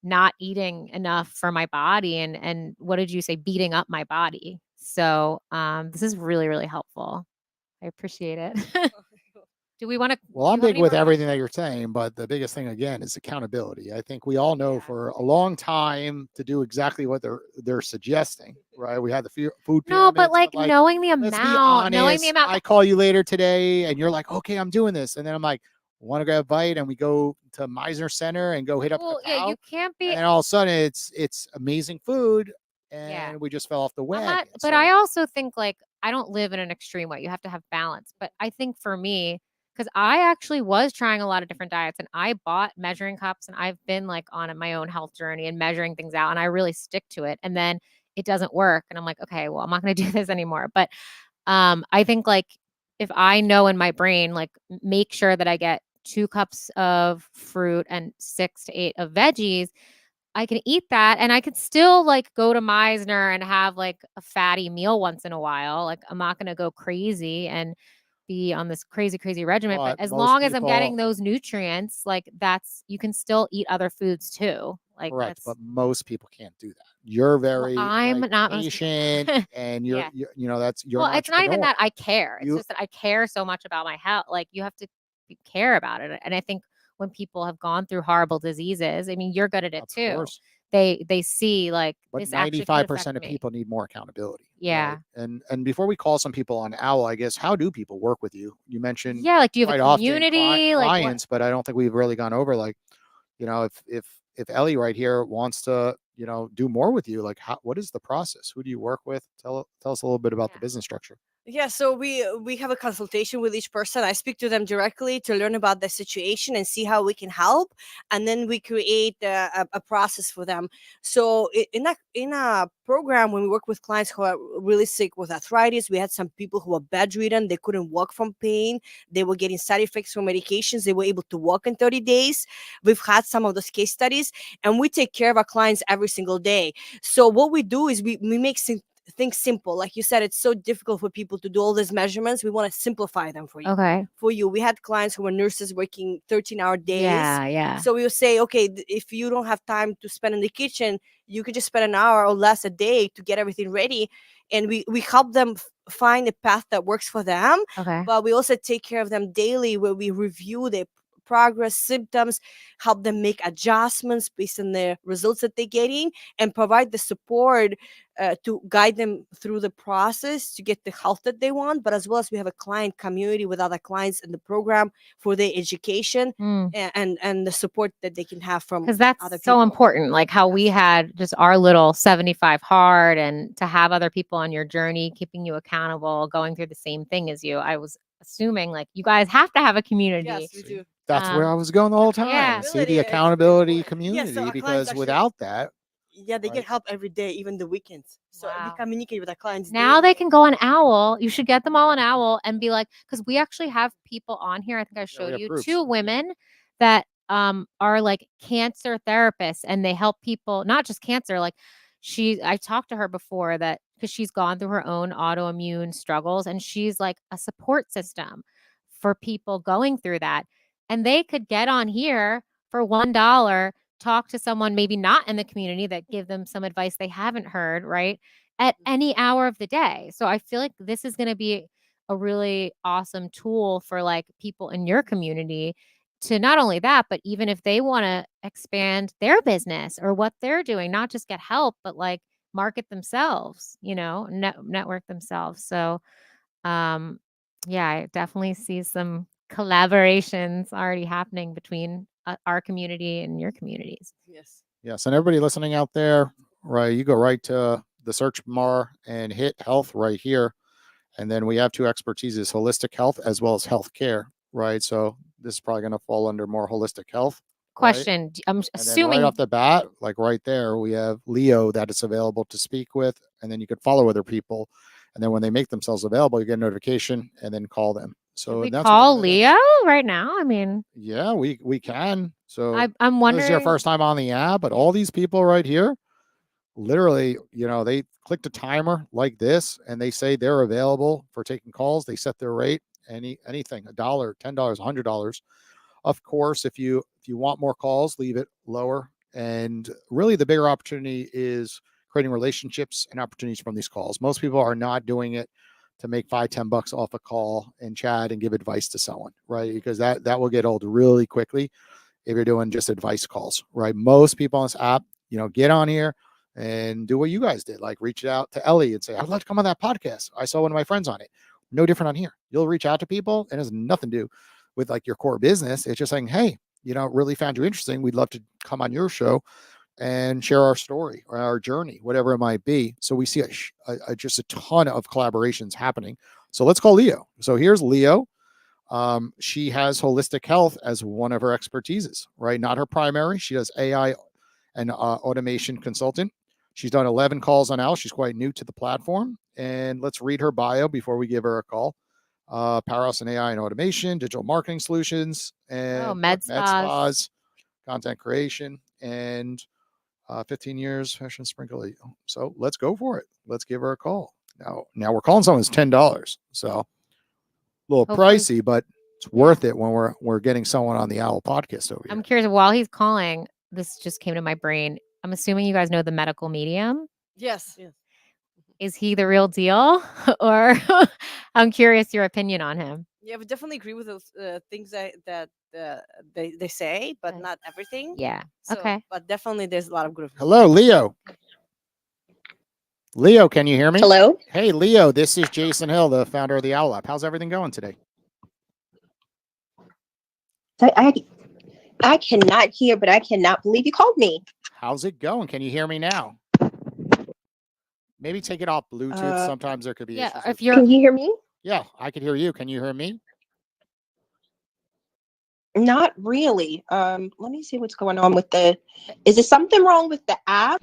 not eating enough for my body, and what did you say, beating up my body. So this is really, really helpful. I appreciate it. Do we want to? Well, I'm big with everything that you're saying, but the biggest thing again is accountability. I think we all know Yeah. for a long time to do exactly what they're suggesting, right? We had the food No, but pyramids, like knowing the let's be amount, knowing the honest, amount. I call you later today and you're like, okay, I'm doing this. And then I'm like, want to go bite? And we go to Meisner Center and go hit up Well, yeah, Cacao. you can't be. And then all of a sudden it's amazing food. And Yeah. we just fell off the I'm wagon. not, but I also think like I don't live in an extreme way. You have to have balance. But I think for me, because I actually was trying a lot of different diets and I bought measuring cups and I've been like on my own health journey and measuring things out and I really stick to it. And then it doesn't work. And I'm like, okay, well, I'm not going to do this anymore. But I think like if I know in my brain, like make sure that I get 2 cups of fruit and 6 to 8 of veggies, I can eat that and I could still like go to Meisner and have like a fatty meal once in a while. Like I'm not going to go crazy and be on this crazy, crazy regimen. But But as most long as I'm getting people- those nutrients, like you can still eat other foods too. Like correct, that's, but most people can't do that. You're very I'm like, not most people. patient, and you're, Yeah. that's you're. Well, an it's not even that entrepreneur. I care. It's You- just that I care so much about my health. Like you have to care about it. And I think when people have gone through horrible diseases, I mean, you're good at it Of too. course. They see like But this actually could 95% of affect me. people need more accountability. Yeah. right? And before we call some people on Owwll, I guess, how do people work with you? You mentioned Yeah, like do you have quite a often community? Like what? clients, but I don't think we've really gone over like, if Ellie right here wants to, do more with you, like what is the process? Who do you work with? Tell us a little bit about the Yeah. business structure. Yeah, so we have a consultation with each person. I speak to them directly to learn about the situation and see how we can help, and then we create a process for them. So in a program, when we work with clients who are really sick with arthritis, we had some people who were bedridden. They couldn't walk from pain. They were getting side effects from medications. They were able to walk in 30 days. We've had some of those case studies, and we take care of our clients every single day. So what we do is we make things simple. Like you said, it's so difficult for people to do all these measurements. We want to simplify them for you. Okay. We had clients who were nurses working 13-hour days. Yeah. So we will say, okay, if you don't have time to spend in the kitchen, you can just spend an hour or less a day to get everything ready, and we help them find a path that works for them. Okay. But we also take care of them daily, where we review their progress, symptoms, help them make adjustments based on the results that they're getting, and provide the support to guide them through the process to get the health that they want. But as well as we have a client community with other clients in the program for their education and the support that they can have from Because that's other so people. important. Like how we had just our little 75 hard, and to have other people on your journey, keeping you accountable, going through the same thing as you. I was assuming like you guys have to have a community. Yes, we do. That's where I was going the whole time. Yeah. See the Really, it's accountability important. community, so our clients because actually- without that, Yeah, they Right. get help every day, even the weekends. So we Wow. communicate with our clients. Now daily. they can go on Owwll. You should get them all on Owwll and be like, because we actually have people on here. I think I we showed have you groups. 2 women that are like cancer therapists, and they help people, not just cancer. Like I talked to her before that because she's gone through her own autoimmune struggles, and she's like a support system for people going through that. And they could get on here for $1, talk to someone maybe not in the community that give them some advice they haven't heard, right? At any hour of the day. So I feel like this is going to be a really awesome tool for like people in your community to not only that, but even if they want to expand their business or what they're doing, not just get help, but like market themselves, network themselves. So, yeah, I definitely see some collaborations already happening between our community and your communities. Yes. Yes, and everybody listening out there, right? You go right to the search bar and hit health right here, and then we have 2 expertises: holistic health as well as healthcare, right? So this is probably going to fall under more holistic health. Right? Question. I'm And then assuming right off the bat, like right there, we have Leo that is available to speak with, and then you could follow other people, and then when they make themselves available, you get a notification and then call them. Should So we that's what we're call gonna do. Leo right now? I mean, Yeah, we can. So I'm this is your wondering. first time on the app, but all these people right here, literally, they clicked a timer like this, and they say they're available for taking calls. They set their rate, anything, $1, $10, $100. Of course, if you want more calls, leave it lower. And really, the bigger opportunity is creating relationships and opportunities from these calls. Most people are not doing it to make $5-10 off a call and chat and give advice to someone, right? Because that will get old really quickly if you're doing just advice calls, right? Most people on this app, get on here and do what you guys did, like reach out to Ellie and say, I'd like to come on that podcast. I saw one of my friends on it. No different on here. You'll reach out to people, and it has nothing to do with like your core business. It's just saying, hey, really found you interesting. We'd love to come on your show and share our story or our journey, whatever it might be. So we see just a ton of collaborations happening. So let's call Leo. So here's Leo. She has holistic health as one of her expertises, right? Not her primary. She does AI and automation consultant. She's done 11 calls on Owwll. She's quite new to the platform. And let's read her bio before we give her a call. Powerhouse in AI and automation, digital marketing solutions, and med spas, content creation, and 15 years fashion sprinkle. So let's go for it. Let's give her a call. Now we're calling someone $10. So a little Hopefully. pricey, but it's worth it when we're getting someone on the Owwll podcast over here. I'm curious, while he's calling, this just came to my brain. I'm assuming you guys know the medical medium. Yes. Is he the real deal? Or I'm curious your opinion on him. Yeah, we definitely agree with those things that they say, but Okay. not everything. Yeah. So, Okay. But definitely, there's a lot of good. Hello, Leo. Leo, can you hear me? Hello? Hey, Leo, this is Jason Hill, the founder of the Owwll app. How's everything going today? I cannot hear, but I cannot believe you called me. How's it going? Can you hear me now? Maybe take it off Bluetooth. Uh, Sometimes there could be Yeah, issues. if with- you're Can you hear me? Yeah, I can hear you. Can you hear me? Not really. Let me see what's going on with the. Is there something wrong with the app?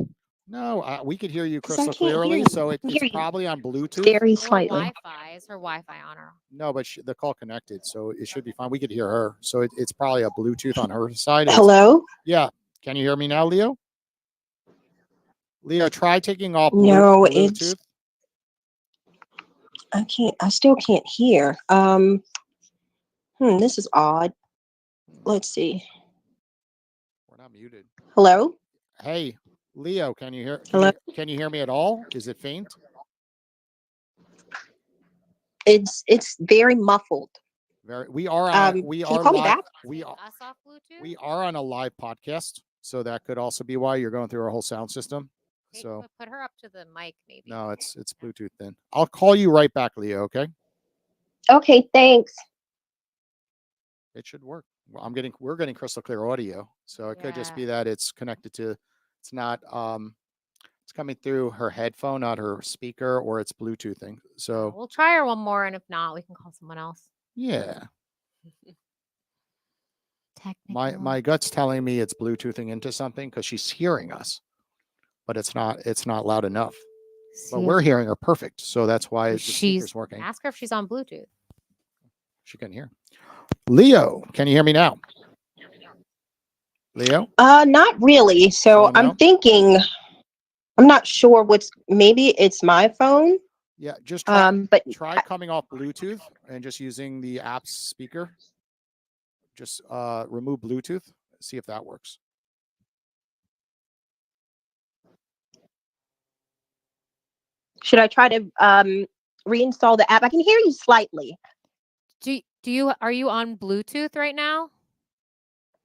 No, we could hear you 'Cause I crystal can't hear clearly. you. So I can it's hear you probably on Bluetooth. very or slightly. Wi-Fi. Is her Wi-Fi on her? No, but the call connected, so it should be fine. We could hear her. So it's probably a Bluetooth on her side. Hello? Yeah. Can you hear me now, Leo? Leo, try taking off No, Bluetooth. I can't. I still can't hear. This is odd. Let's see. We're not muted. Hello? Hey, Leo, can you hear? Hello? Can you hear me at all? Is it faint? It's very muffled. Very. We are on. We can you are call me live. back? We are. Us off Bluetooth. We are on a live podcast, so that could also be why you're going through our whole sound system. Hey, So put her up to the mic, maybe. no, it's Bluetooth then. I'll call you right back, Leo. Okay, Okay, thanks. it should work. Well, we're getting crystal clear audio, so it could just Yeah. be that it's connected to. It's not. It's coming through her headphone, not her speaker, or it's Bluetoothing. So We'll try her one more, and if not, we can call someone else. yeah, Technical. my gut's telling me it's Bluetoothing into something because she's hearing us, but it's not loud enough. But See we're if hearing her perfect, so that's why the she's speaker's working. ask her if she's on Bluetooth. She can hear. Leo, can you hear me now? Leo? Not really. So Oh, no? I'm thinking. I'm not sure maybe it's my phone. Yeah, just try, But try coming off Bluetooth and just using the app's speaker. Just remove Bluetooth, see if that works. should I try to reinstall the app? I can hear you slightly. Are you on Bluetooth right now?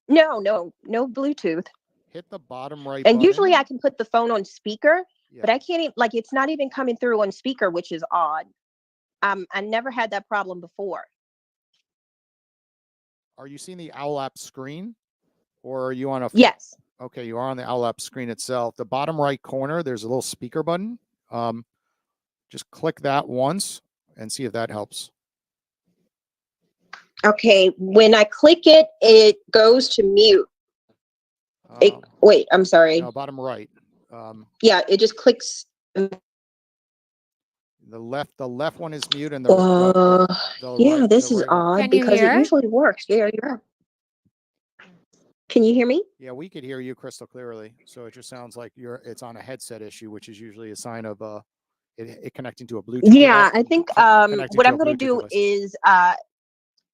No Bluetooth. Hit the bottom right And button. usually I can put the phone on speaker, but Yeah. I can't even, it's not even coming through on speaker, which is odd. I never had that problem before. Are you seeing the Owwll app screen? Or are you on a Yes. Okay, you are on the Owwll app screen itself. The bottom right corner, there's a little speaker button. Just click that once and see if that helps. Okay. When I click it, it goes to mute. Wait, I'm sorry. No, bottom right. Yeah, it just clicks. The left one is mute, and the yeah, right, this the is right one. odd Can you because hear it it? usually works. Yeah. Can you hear me? Yeah, we could hear you crystal clearly. So it just sounds like it's on a headset issue, which is usually a sign of it connecting to a Bluetooth. Yeah, I think connecting what to I'm a going Bluetooth to do device. is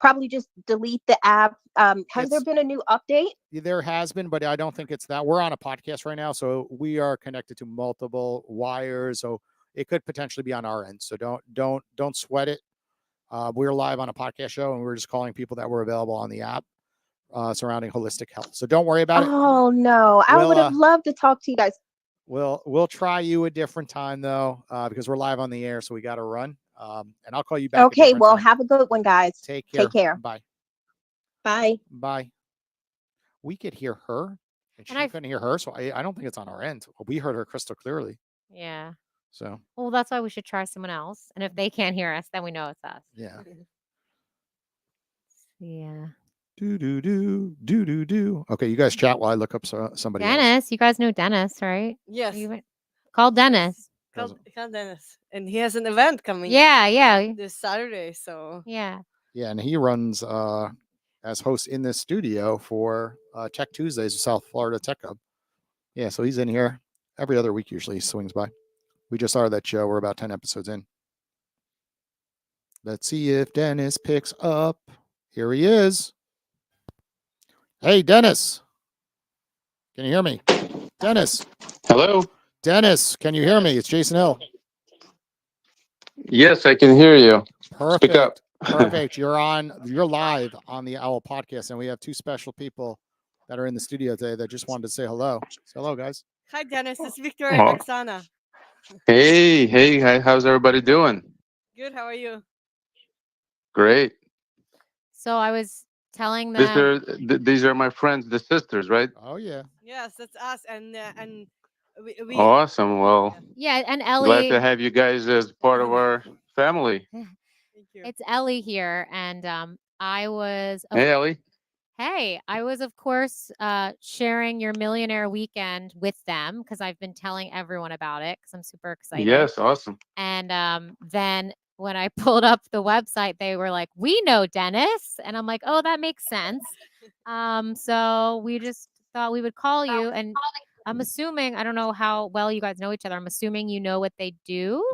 probably just delete the app. Has there It's- been a new update? There has been, but I don't think it's that. We're on a podcast right now, so we are connected to multiple wires. So it could potentially be on our end. So don't sweat it. We're live on a podcast show, and we're just calling people that were available on the app surrounding holistic health. So don't worry about it. Oh no, I We'll, would have loved to talk to you guys. We'll try you a different time though, because we're live on the air, so we got to run. And I'll call you back. Okay, well, have a good one, guys. Take care. Take care. Bye. Bye. Bye. We could hear her, and she And couldn't hear her, so I don't think it's on our end. We heard her crystal clearly. Yeah. So Well, that's why we should try someone else. And if they can't hear us, then we know it's us. yeah. Yeah. Do. Okay, you guys chat while I look up somebody else. Dennis, you guys know Dennis, right? Yes. Call Dennis. Call Dennis. And he has an event coming Yeah. this Saturday. So Yeah. Yeah, and he runs as host in this studio for Tech Tuesdays, South Florida Tech Hub. Yeah, so he's in here every other week. Usually, he swings by. We just started that show. We're about 10 episodes in. Let's see if Dennis picks up. Here he is. Hey, Dennis. Can you hear me? Dennis. Hello. Dennis, can you hear me? It's Jason Hill. Yes, I can hear you. Perfect. Speak up. Perfect. You're live on the Owwll Podcast, and we have two special people that are in the studio today that just wanted to say hello. Say hello, guys. hi, Dennis. It's Viktoriya and Oksana. Hey, how's everybody doing? Good. How are you? Great. So I was telling them. These are my friends, the sisters, right? Oh yeah. Yes, that's us. And we Awesome. Well, Yeah, and glad to Ellie, have you guys as part of our family. thank you. it's Ellie here, and I was of Hey, Ellie. Hey, I was, of course, sharing your millionaire weekend with them because I've been telling everyone about it because I'm super excited. Yes, awesome. And then when I pulled up the website, they were like, "We know Dennis," and I'm like, "Oh, that makes sense." So we just thought we would call you, and I'm assuming I don't know how well you guys know each other. I'm assuming you know what they do.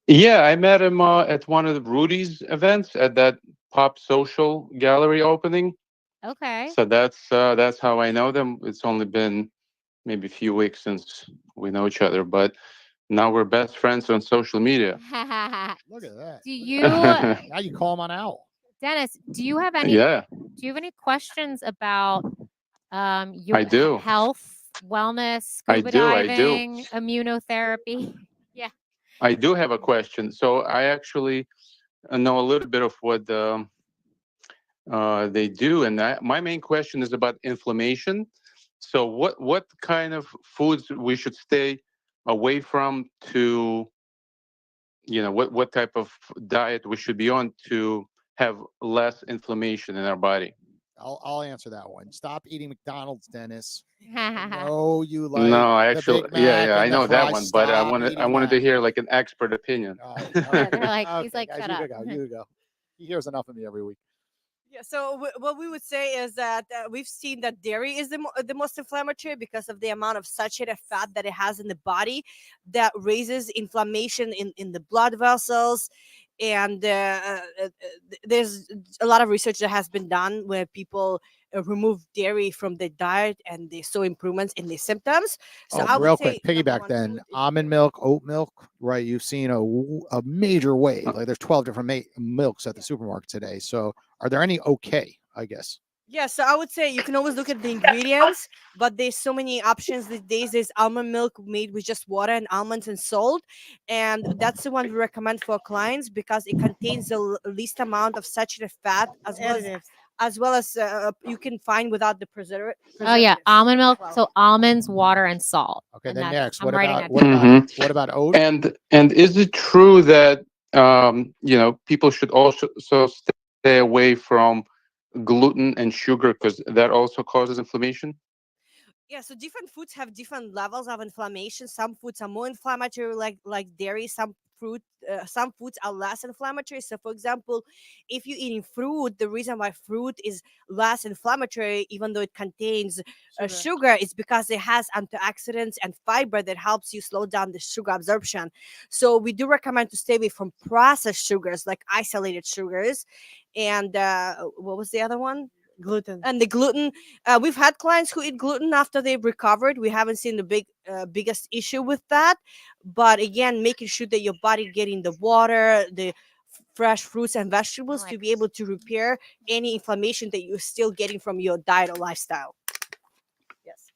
Yeah, I met him at one of the Rudy's events at that Pop Social Gallery opening. Okay. So that's how I know them. It's only been maybe a few weeks since we know each other, but now we're best friends on social media. Look at that. Do Look at you, that. Now you call him on Owl. Dennis? Do you have any? Yeah, Do you have any questions about your I do. health, wellness, I scuba do. I do. diving, immunotherapy? Yeah. I do have a question. So I actually know a little bit of what they do, and my main question is about inflammation. So what kind of foods we should stay away from to what type of diet we should be on to have less inflammation in our body? I'll answer that one. Stop eating McDonald's, Dennis. I Yeah. know you like No, I the actually, Big yeah, Mac I and the know that fries. one, but Stop eating I wanted that. to hear like an expert opinion. Yeah, they're like, he's Okay, like, guys, shut you up. could go. You could go. He hears enough of me every week. Yeah, so what we would say is that we've seen that dairy is the most inflammatory because of the amount of saturated fat that it has in the body that raises inflammation in the blood vessels. And there's a lot of research that has been done where people remove dairy from their diet and they saw improvements in their symptoms. So Oh, I would real say quick, number piggyback one then. food is Almond dairy. milk, oat milk, right? You've seen a major wave. Like there's 12 different milks at the supermarket today. So are there any okay, I guess? Yeah, so I would say you can always look at the ingredients, but there's so many options these days. There's almond milk made with just water and almonds and salt, and that's the one we recommend for clients because it contains the least amount of saturated fat Additives. as well as you can find without the Oh yeah, preservatives almond as milk. well. So almonds, water, and salt. Okay, And then that's next, I'm writing that what down. about Mhm. what about oat? And is it true that people should also stay away from gluten and sugar because that also causes inflammation? Yeah, so different foods have different levels of inflammation. Some foods are more inflammatory, like dairy. Some foods are less inflammatory. So, for example, if you're eating fruit, the reason why fruit is less inflammatory, even though it contains sugar, is because it has antioxidants and fiber that helps you slow down the sugar absorption. So, we do recommend to stay away from processed sugars, like isolated sugars. And what was the other one? Gluten. And the gluten, we've had clients who eat gluten after they've recovered. We haven't seen the biggest issue with that, but again, making sure that your body getting the water, the fresh fruits and vegetables to Alright. be able to repair any inflammation that you're still getting from your diet or lifestyle. Yes.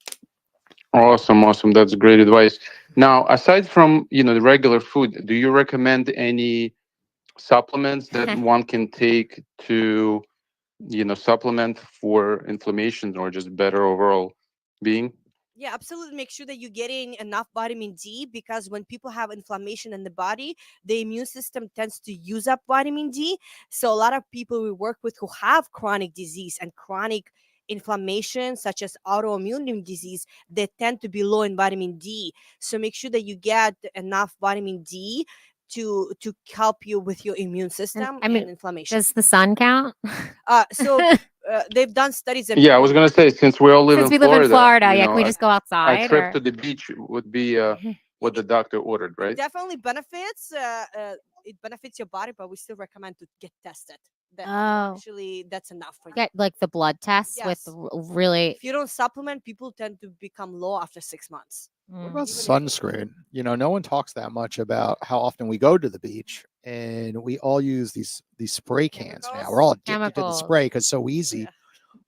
Awesome. That's great advice. Now, aside from the regular food, do you recommend any supplements that one can take to supplement for inflammation or just better overall being? Yeah, absolutely. Make sure that you're getting enough vitamin D because when people have inflammation in the body, the immune system tends to use up vitamin D. So, a lot of people we work with who have chronic disease and chronic inflammation, such as autoimmune disease, they tend to be low in vitamin D. So, make sure that you get enough vitamin D to help you with your immune And system I mean, and inflammation. does the sun count? So, they've done studies and Yeah, I was people gonna say since we all live Since in we live in Florida, Florida, yeah, can we just go a outside trip or? to the beach would be what the it, doctor ordered, it right? definitely benefits it benefits your body, but we still recommend to get tested that Oh, actually that's enough for you. get like the blood tests with Yes, really. if you don't supplement, people tend to become low after 6 months. What about Even if you sunscreen? No one talks that much about how often we go to the beach and we all use these spray cans now. We're all addicted to the Chemicals. spray because it's so easy. Yeah.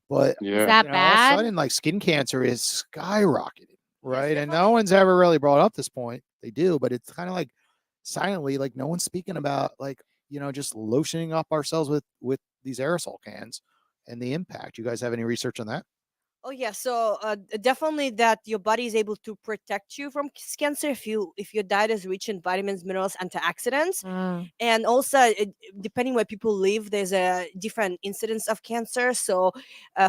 But Is Yeah. that all of a bad? sudden, like skin cancer is skyrocketed, right? And no definitely. one's ever really brought up this point. They do, but it's kind of like silently, like no one's speaking about like just lotioning up ourselves with these aerosol cans and the impact. You guys have any research on that? Oh yeah, so definitely that your body is able to protect you from cancer if your diet is rich in vitamins, minerals, antioxidants. Mm. And also depending where people live, there's a different incidence of cancer. So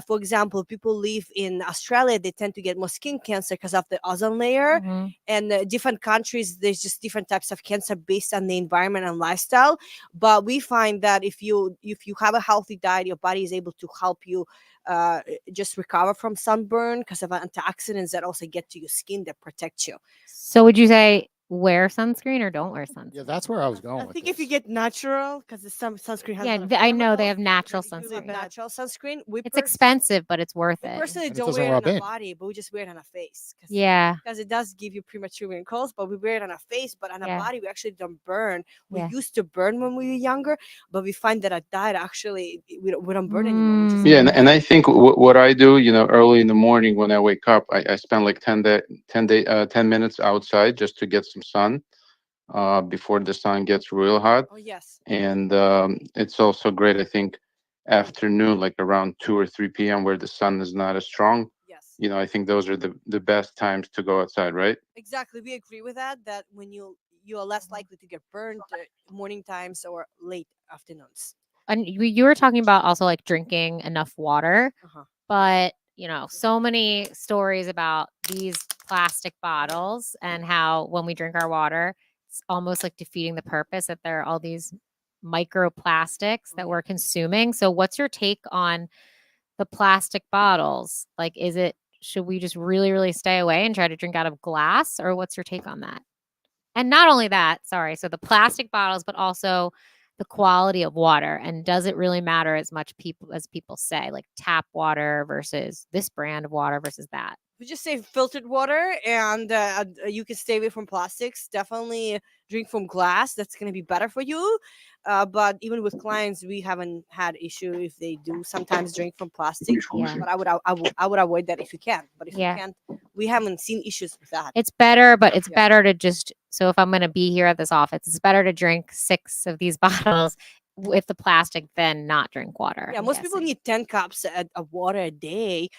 for example, people live in Australia, they tend to get more skin cancer because of the ozone layer. Mhm. And different countries, there's just different types of cancer based on the environment and lifestyle. But we find that if you have a healthy diet, your body is able to help you uh, just recover from sunburn because of antioxidants that also get to your skin that protect you. So would you say wear sunscreen or don't wear sunscreen? Yeah, that's where I was going I with think this. if you get natural, because the sunscreen has a Yeah, lot of I know they chemicals, have natural it's really sunscreen. bad. Natural sunscreen. It's expensive, but it's worth We it. personally And it don't doesn't wear it rub on our in. body, but we just wear it on our face. Yeah. Because it does give you premature wrinkles, but we wear it on our face. But on our Yeah. body, we actually don't burn. We Yeah. used to burn when we were younger, but we find that our diet actually we don't burn anymore. Which is Yeah, Mm. and I think what I do, early in the morning when I wake up, I spend like 10 minutes outside just to get some sun before the sun gets real hot. oh yes, And it's also great, I think, afternoon, like around 2 or 3 p.m., where the sun is not as strong. yes. I think those are the best times to go outside, right? Exactly, we agree with that. That when you are less likely to get burned morning times or late afternoons. And you were talking about also like drinking enough water, Uh-huh. but so many stories about these plastic bottles and how when we drink our water, it's almost like defeating the purpose that there are all these microplastics that we're consuming. So what's your take on the plastic bottles? Like, should we just really, really stay away and try to drink out of glass, or what's your take on that? And not only that, sorry, so the plastic bottles, but also the quality of water. And does it really matter as much as people say, like tap water versus this brand of water versus that? We just say filtered water, and you can stay away from plastics. Definitely drink from glass. That's going to be better for you. But even with clients, we haven't had issue if they do sometimes drink from plastic. Yeah. But I would avoid that if you can. But if Yeah. you can't, we haven't seen issues with that. It's better, but it's Yeah. better to just, so if I'm going to be here at this office, it's better to drink 6 of these bottles with the plastic than not drink water. Yeah, I'm most people guessing. need 10 cups of water a day,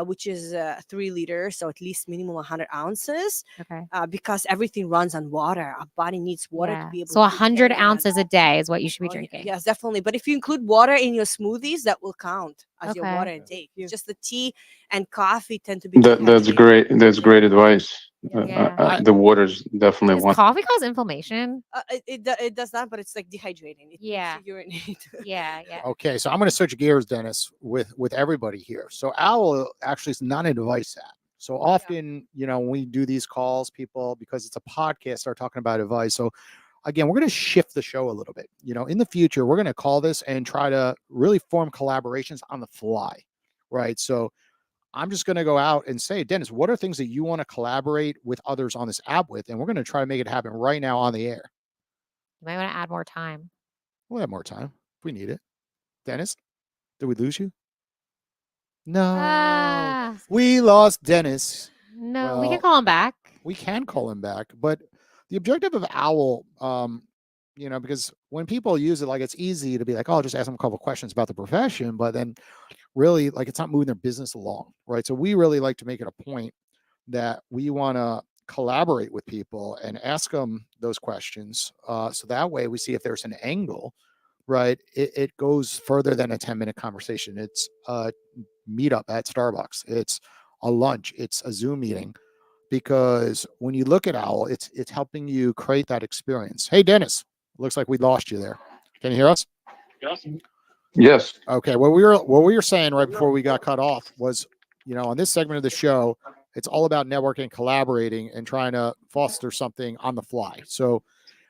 which is 3 liters, so at least minimum 100 ounces, Okay. because everything runs on water. Our body needs water to Yeah. be able So to 100 carry on. ounces a day is what you should be Oh, drinking. yes, definitely. But if you include water in your smoothies, that will count as your Okay. water intake. Just the tea and coffee tend to be That's dehydrated. great. That's great advice. Yeah. The water's definitely Does one. coffee cause inflammation? It does not, but it's like dehydrating. It Yeah. makes you urinate. Yeah. Yeah. Okay, so I'm going to switch gears, Dennis, with everybody here. So Owwll actually is not an advice app. So often, when we do these calls, people, because it's a podcast, start talking about advice. So again, we're going to shift the show a little bit. In the future, we're going to call this and try to really form collaborations on the fly, right? So I'm just going to go out and say, Dennis, what are things that you want to collaborate with others on this app with? And we're going to try to make it happen right now on the air. You might want to add more time. We'll have more time if we need it. Dennis, did we lose you? No, Ah, we lost Dennis. no, we can Well, call him back. We can call him back, but the objective of Owwll, because when people use it, like it's easy to be like, oh, just ask them a couple of questions about the profession, but then really, like, it's not moving their business along, right? So we really like to make it a point that we want to collaborate with people and ask them those questions. So that way we see if there's an angle, right? It goes further than a 10-minute conversation. It's a meetup at Starbucks. It's a lunch. It's a Zoom meeting. Because when you look at Owwll, it's helping you create that experience. Hey, Dennis, looks like we lost you there. Can you hear us? Yes. Okay. What we were saying right before we got cut off was, on this segment of the show, it's all about networking, collaborating, and trying to foster something on the fly. So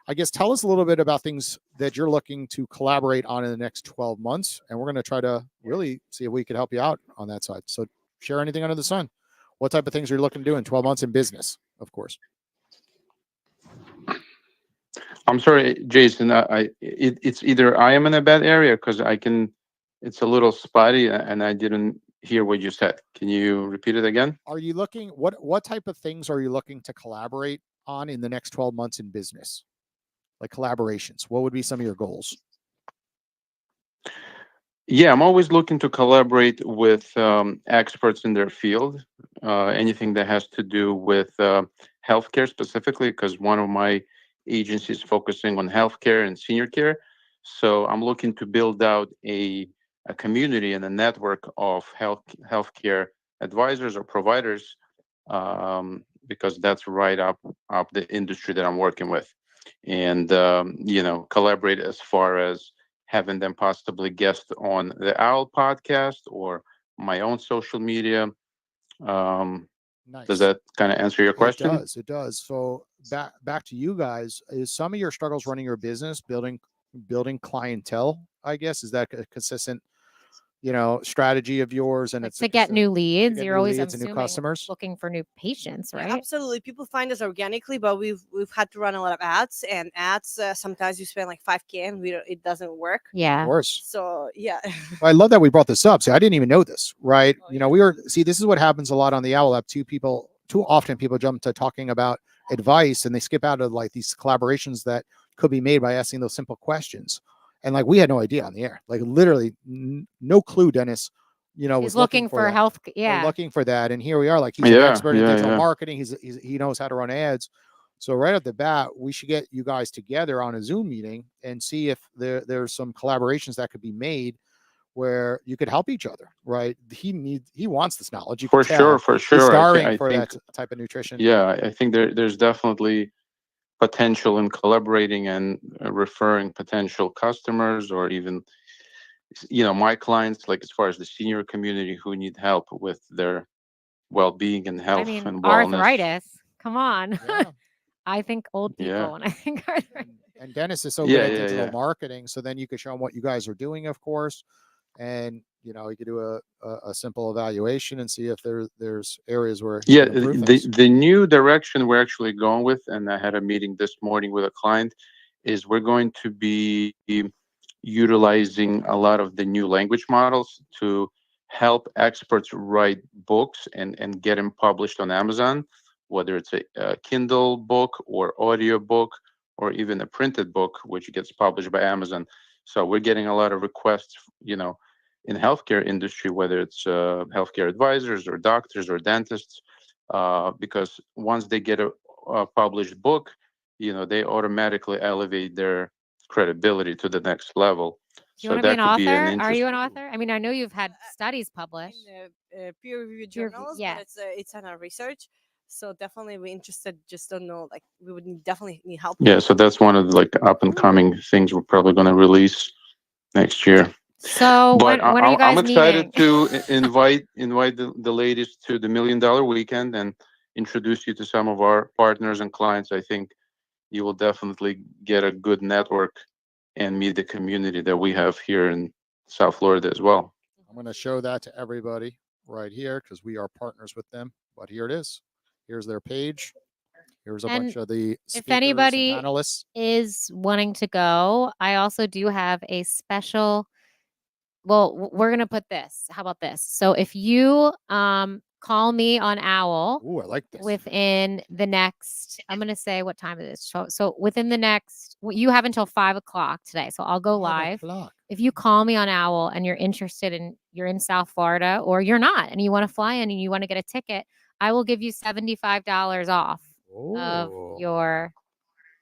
I guess tell us a little bit about things that you're looking to collaborate on in the next 12 months. And we're going to try to really see if we can help you out on that side. So share anything under the sun. What type of things are you looking to do in 12 months in business, of course? I'm sorry, Jason. It's either I am in a bad area because it's a little spotty and I didn't hear what you said. Can you repeat it again? Are you looking, what type of things are you looking to collaborate on in the next 12 months in business? Like collaborations, what would be some of your goals? Yeah, I'm always looking to collaborate with experts in their field. Anything that has to do with healthcare specifically, because one of my agencies focusing on healthcare and senior care. So I'm looking to build out a community and a network of healthcare advisors or providers, because that's right up the industry that I'm working with, and collaborate as far as having them possibly guest on the Owl podcast or my own social media. Um, does Nice. that kind of answer your It question? does. It does. So back to you guys. Is some of your struggles running your business, building clientele? I guess is that a consistent, strategy of yours, and Like it's to get new leads, get you're new always, I'm leads and new assuming, customers. looking for new patients, Yeah, right? absolutely. People find us organically, but we've had to run a lot of ads, and ads sometimes you spend like 5K and it doesn't work. Of Yeah. course. So yeah. Well, I love that we brought this up. See, I didn't even know this, right? Oh, We yeah. were this is what happens a lot on the Owl app. Too often people jump to talking about advice and they skip out of like these collaborations that could be made by asking those simple questions. And like we had no idea on the air, like literally no clue. Dennis, He's was looking for that. health. We're Yeah. looking for that, and here we are. Like he's an Yeah, expert in digital yeah. marketing. He knows how to run ads. So right off the bat, we should get you guys together on a Zoom meeting and see if there's some collaborations that could be made where you could help each other, right? He wants this knowledge. You For can tell sure, for he's sure. starving I for think, that type of nutrition. yeah, I think there's definitely potential in collaborating and referring potential customers, or even my clients, like as far as the senior community who need help with their well-being and I health mean, and wellness. arthritis. Come on. Yeah. I think old Yeah. people when I think arthritis. And Dennis is so Yeah, good at yeah, digital yeah. marketing. So then you could show him what you guys are doing, of course. And you could do a simple evaluation and see if there's areas where he Yeah, can improve the things. the new direction we're actually going with, and I had a meeting this morning with a client, is we're going to be utilizing a lot of the new language models to help experts write books and get them published on Amazon, whether it's a Kindle book or audio book or even a printed book, which gets published by Amazon. So we're getting a lot of requests, in healthcare industry, whether it's healthcare advisors or doctors or dentists, because once they get a published book, they automatically elevate their credibility to the next level. Do you So want to be that an could be an author? Are you an interesting. author? I mean, I know you've had studies published. In peer-reviewed Peer review- journals, yeah. but it's on our research. So definitely we're interested. Just don't know, like we would definitely need help. Yeah, so that's one of the like up and coming things we're probably going to release next year. So But when are you guys I'm excited meeting? to invite the ladies to the $1 Million Weekend and introduce you to some of our partners and clients. I think you will definitely get a good network and meet the community that we have here in South Florida as well. I'm going to show that to everybody right here because we are partners with them. But here it is. Here's their page. Here's a bunch And of the if speakers and anybody panelists. is wanting to go, I also do have a special. Well, we're gonna put this. How about this? So if you call me on Owwll Ooh, I like this. within the next, I'm gonna say what time it is. So within the next, you have until 5 o'clock today. So I'll go 5 live. o'clock. If you call me on Owwll and you're interested in, you're in South Florida or you're not, and you want to fly in and you want to get a ticket, I will give you $75 off of Oh, your,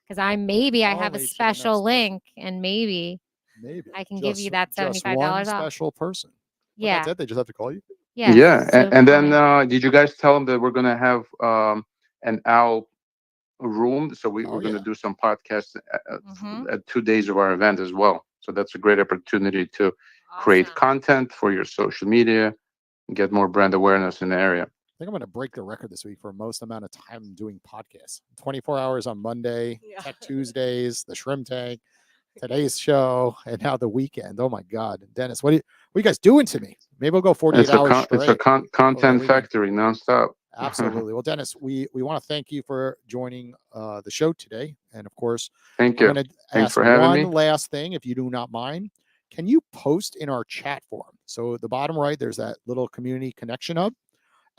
because I have a Only to the special next person. link and maybe maybe I can give you that just $75 one off. special person. But Yeah. that's it. They just have to call you. Yeah. Yeah, So and call then me. did you guys tell them that we're gonna have an owl room? So Oh, we're gonna yeah. do some podcasts Mhm. at 2 days of our event as well. So that's a great opportunity to create Awesome. content for your social media and get more brand awareness in the area. I think I'm going to break the record this week for most amount of time doing podcasts. 24 hours on Monday, Yeah. Tech Tuesdays, the Shrimp Tank, today's show, and now the weekend. Oh my God, Dennis, what are you guys doing to me? Maybe we'll go 48 hours It's a straight. content weekend. factory nonstop. Absolutely. Well, Dennis, we want to thank you for joining the show today, and of course, Thank I'm you. going to Thanks ask for having one me. last thing, if you do not mind. Can you post in our chat forum? So at the bottom right, there's that little community connection hub,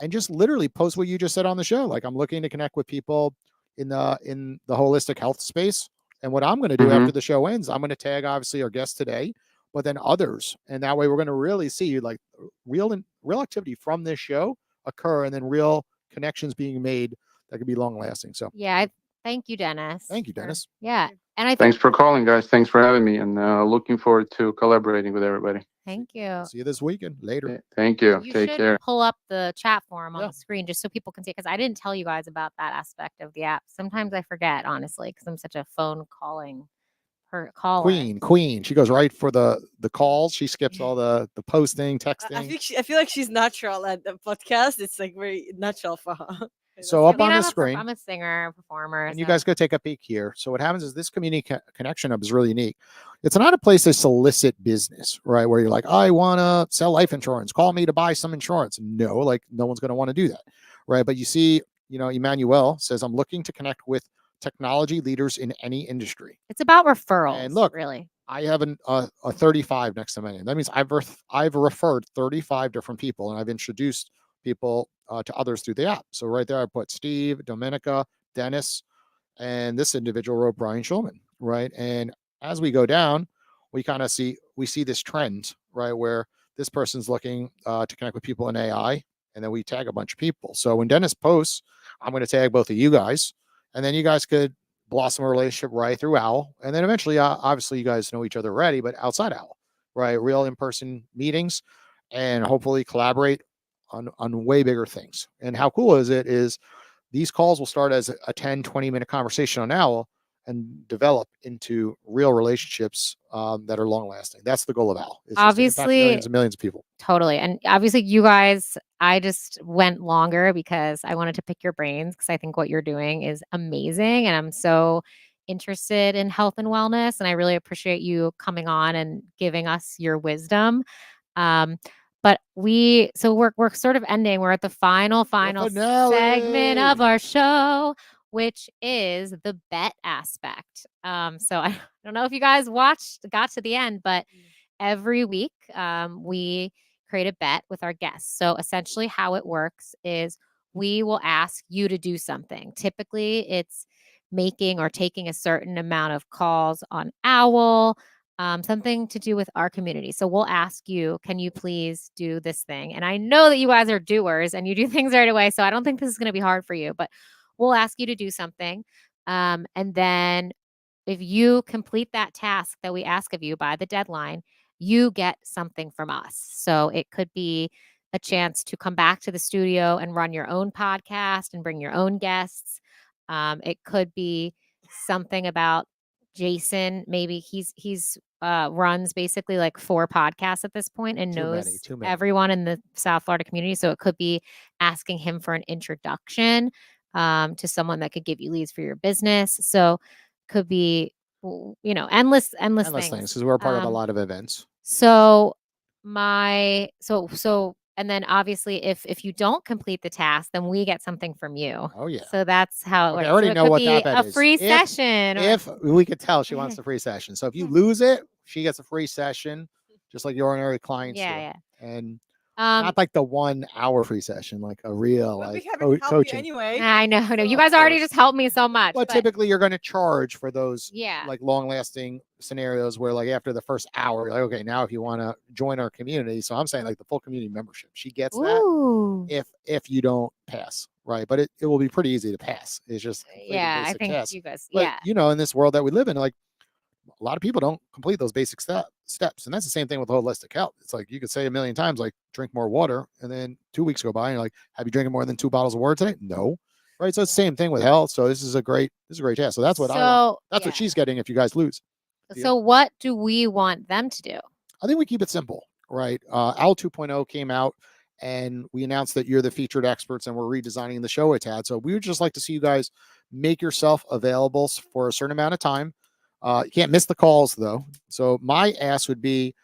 and just literally post what you just said on the show. Like, I'm looking to connect with people in the holistic health space. And what I'm going to do Mhm. after the show ends, I'm going to tag obviously our guest today, but then others. And that way we're going to really see like real activity from this show occur, and then real connections being made that could be long lasting. So Yeah. Thank you, Dennis. thank you, Dennis. Yeah. And I think, Thanks for calling, guys. Thanks for having me, and looking forward to collaborating with everybody. thank you. See you this weekend. Later. Okay, thank you. You Take should care. pull up the chat forum on Yeah. the screen just so people can see, because I didn't tell you guys about that aspect of the app. Sometimes I forget, honestly, because I'm such a phone calling caller. Queen. She goes right for the calls. She skips all the posting, I texting. think I feel like she's natural at the podcast. It's like very natural for her. So I up mean, on the I'm screen, I'm a singer, performer. and you so- guys go take a peek here. So what happens is this community connection hub is really unique. It's not a place to solicit business, right? Where you're like, I want to sell life insurance. Call me to buy some insurance. No, like no one's going to want to do that, right? But you see, Emmanuel says, I'm looking to connect with technology leaders in any industry. It's about referrals. And look, really. I have a 35 next to my name. That means I've referred 35 different people, and I've introduced people to others through the app. So right there, I put Steve, Dominica, Dennis, and this individual wrote Brian Schulman, right? And as we go down, we see this trend, right, where this person's looking to connect with people in AI, and then we tag a bunch of people. So when Dennis posts, I'm going to tag both of you guys, and then you guys could blossom a relationship right through Owwll, and then eventually, obviously, you guys know each other already, but outside Owwll, right? Real in-person meetings, and hopefully collaborate on way bigger things. And how cool is it is these calls will start as a 10, 20-minute conversation on Owwll and develop into real relationships that are long lasting. That's the goal of Owwll. It's just to impact Obviously, millions and millions of people. Totally. And obviously, you guys, I just went longer because I wanted to pick your brains, because I think what you're doing is amazing. And I'm so interested in health and wellness. And I really appreciate you coming on and giving us your wisdom. But we're sort of ending. We're at the final segment finale. of our show, which is the bet aspect. So I don't know if you guys got to the end, but every week we create a bet with our guests. So essentially how it works is we will ask you to do something. Typically it's making or taking a certain amount of calls on Owwll, something to do with our community. So we'll ask you, can you please do this thing? And I know that you guys are doers and you do things right away, so I don't think this is going to be hard for you, but we'll ask you to do something. And then if you complete that task that we ask of you by the deadline, you get something from us. So it could be a chance to come back to the studio and run your own podcast and bring your own guests. It could be something about Jason. Maybe he's runs basically like 4 podcasts at this point and knows Too many. everyone in the South Florida community. So it could be asking him for an introduction to someone that could give you leads for your business. So could be endless things. Because we're part of a lot of events. So and then obviously if you don't complete the task, then we get something from you. Oh yeah. So that's how it works. I already So it know could what be that bet a is. free If- session. If we could tell she wants the free session. So if you lose it, she gets a free session, just like your ordinary clients do. yeah. And Um, not like the 1 hour free session, like a real But like we haven't helped you coaching. anyway. I know. No, you So- guys already just helped me so much. But typically you're going to charge for those yeah. like long lasting scenarios where like after the first hour, you're like, okay, now if you want to join our community. So I'm saying like the full community membership, she gets that Ooh. if you don't pass, right? But it will be pretty easy to pass. It's just completing Yeah, I basic think tasks. you guys. But Yeah. in this world that we live in, like a lot of people don't complete those basic steps. And that's the same thing with holistic health. It's like you could say a million times, like drink more water. And then 2 weeks go by and you're like, have you drinking more than 2 bottles of water today? No. Right. So it's the same thing with health. So this is a great task. So that's what that's what she's getting if you guys lose. So what do we want them to do? I think we keep it simple, right? Owwll 2.0 came out and we announced that you're the featured experts and we're redesigning the show a tad. So we would just like to see you guys make yourself available for a certain amount of time. You can't miss the calls though. So my ask would be,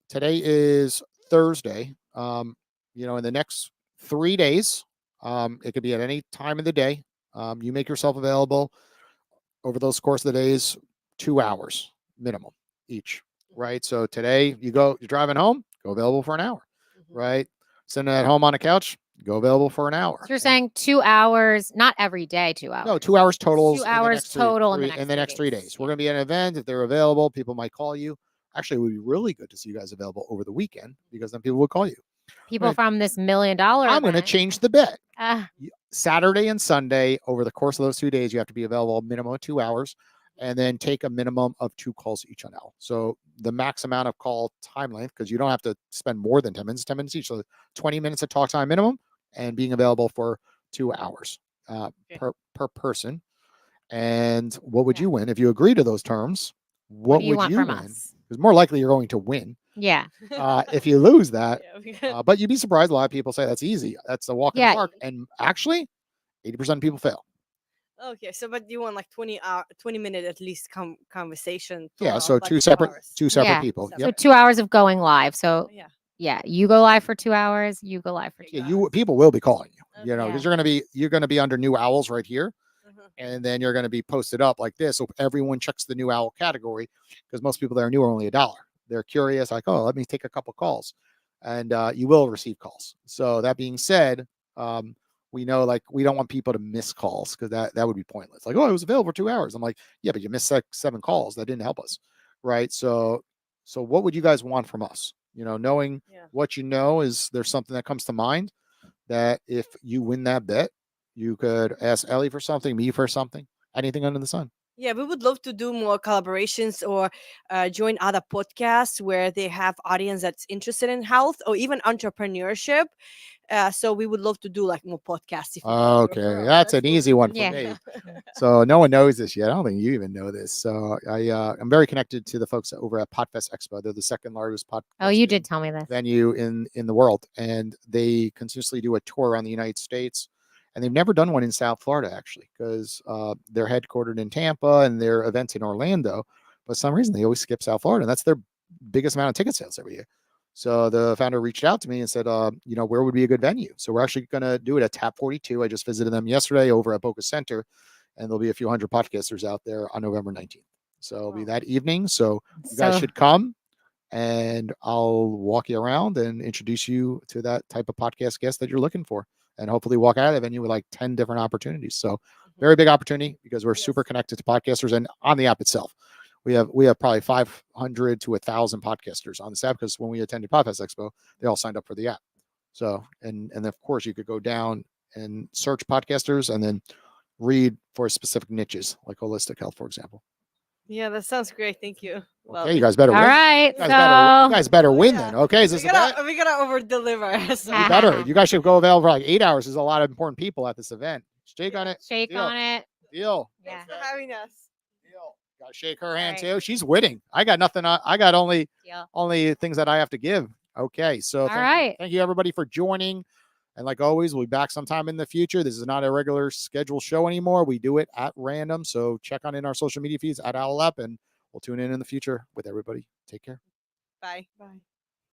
today is Thursday. In the next 3 days, it could be at any time of the day. You make yourself available over those course of the days, 2 hours minimum each, right? So today you're driving home, go available for an hour, right? Sitting at home on a couch, go available for an hour. So you're saying 2 hours, not every day, 2 hours. No, 2 hours total. 2 hours total in the next 3 days. We're going to be at an event. If they're available, people might call you, Actually, it would be really good to see you guys available over the weekend because then people would call you. People Right. from this $1 million I'm going to event. change the bet. Uh, Saturday and Sunday, over the course of those 2 days, you have to be available a minimum of 2 hours and then take a minimum of 2 calls each on Owwll. So the max amount of call time length, because you don't have to spend more than 10 minutes each. So 20 minutes of talk time minimum and being available for 2 hours per person. And what would Yeah. you win if you agree to those terms? what do you would want you from win? us? Because more likely you're going to win. Yeah. If you lose that, Yeah, but you'd be surprised. A lot of people say that's easy. That's a walk in Yeah. the park. And actually, 80% of people fail. okay, so but you want like 20-minute at least conversation. Yeah. total, So like 2 2 separate Yeah. people. Separate. So Yep. 2 hours of going live. So Yeah. yeah, you go live for 2 hours. You go live for 2 Yeah. hours. People will be calling you. You know, Okay. because you're gonna be under new owls right here, and then you're gonna be posted up like this, so everyone checks the new owl category. Because most people that are new are only $1. They're curious, like, oh, let me take a couple calls, and you will receive calls. So that being said, we know like we don't want people to miss calls because that would be pointless. Like, oh, I was available for 2 hours. I'm like, yeah, but you missed like 7 calls. That didn't help us, right? So what would you guys want from us? You know, knowing Yeah. what you know, is there something that comes to mind that if you win that bet, you could ask Ellie for something, me for something, anything under the sun? Yeah, we would love to do more collaborations or join other podcasts where they have audience that's interested in health or even entrepreneurship. So we would love to do like more podcasts. If you have Okay, referrals. that's an what easy we one would for Yeah. me. So no one knows this yet. I don't think you even know this. So I'm very connected to the folks over at Podfest Expo. They're the second largest podcast Oh, you did tell me this. venue in the world, and they continuously do a tour around the United States. And they've never done one in South Florida, actually, because they're headquartered in Tampa and their events in Orlando. But for some reason, they always skip South Florida, and that's their biggest amount of ticket sales every year. So the founder reached out to me and said, you know, where would be a good venue? So we're actually going to do it at Tap 42. I just visited them yesterday over at Boca Center, and there'll be a few hundred podcasters out there on November 19th. So it'll be Wow. that evening. So you guys should come, and I'll walk you around and introduce you to that type of podcast guest that you're looking for, and hopefully walk out of the venue with like 10 different opportunities. So very big opportunity because we're super connected to podcasters, and on the app itself. We have probably 500 to 1,000 podcasters on this app, because when we attended Podcast Expo, they all signed up for the app. So, and of course, you could go down and search podcasters and then read for specific niches, like holistic health, for example. Yeah, that sounds great. Thank you. Love Okay, you it. guys better All win. right. You guys better Oh, win yeah. then. Okay, is this we a bet? gotta over deliver. So. You better. You guys should go available for like 8 hours. There's a lot of important people at this event. Shake on it. Shake Deal. on it. Deal. Yeah. Thanks for having us. Deal. Gotta shake her hand right. too. She's winning. I got nothing. I got only Deal. things that I have to give. Okay, so thank you everybody for joining. And like always, we'll be back sometime in the future. This is not a regular scheduled show anymore. We do it at random. So check on in our social media feeds at Owwll, and we'll tune in the future with everybody. Take care. Bye. Bye.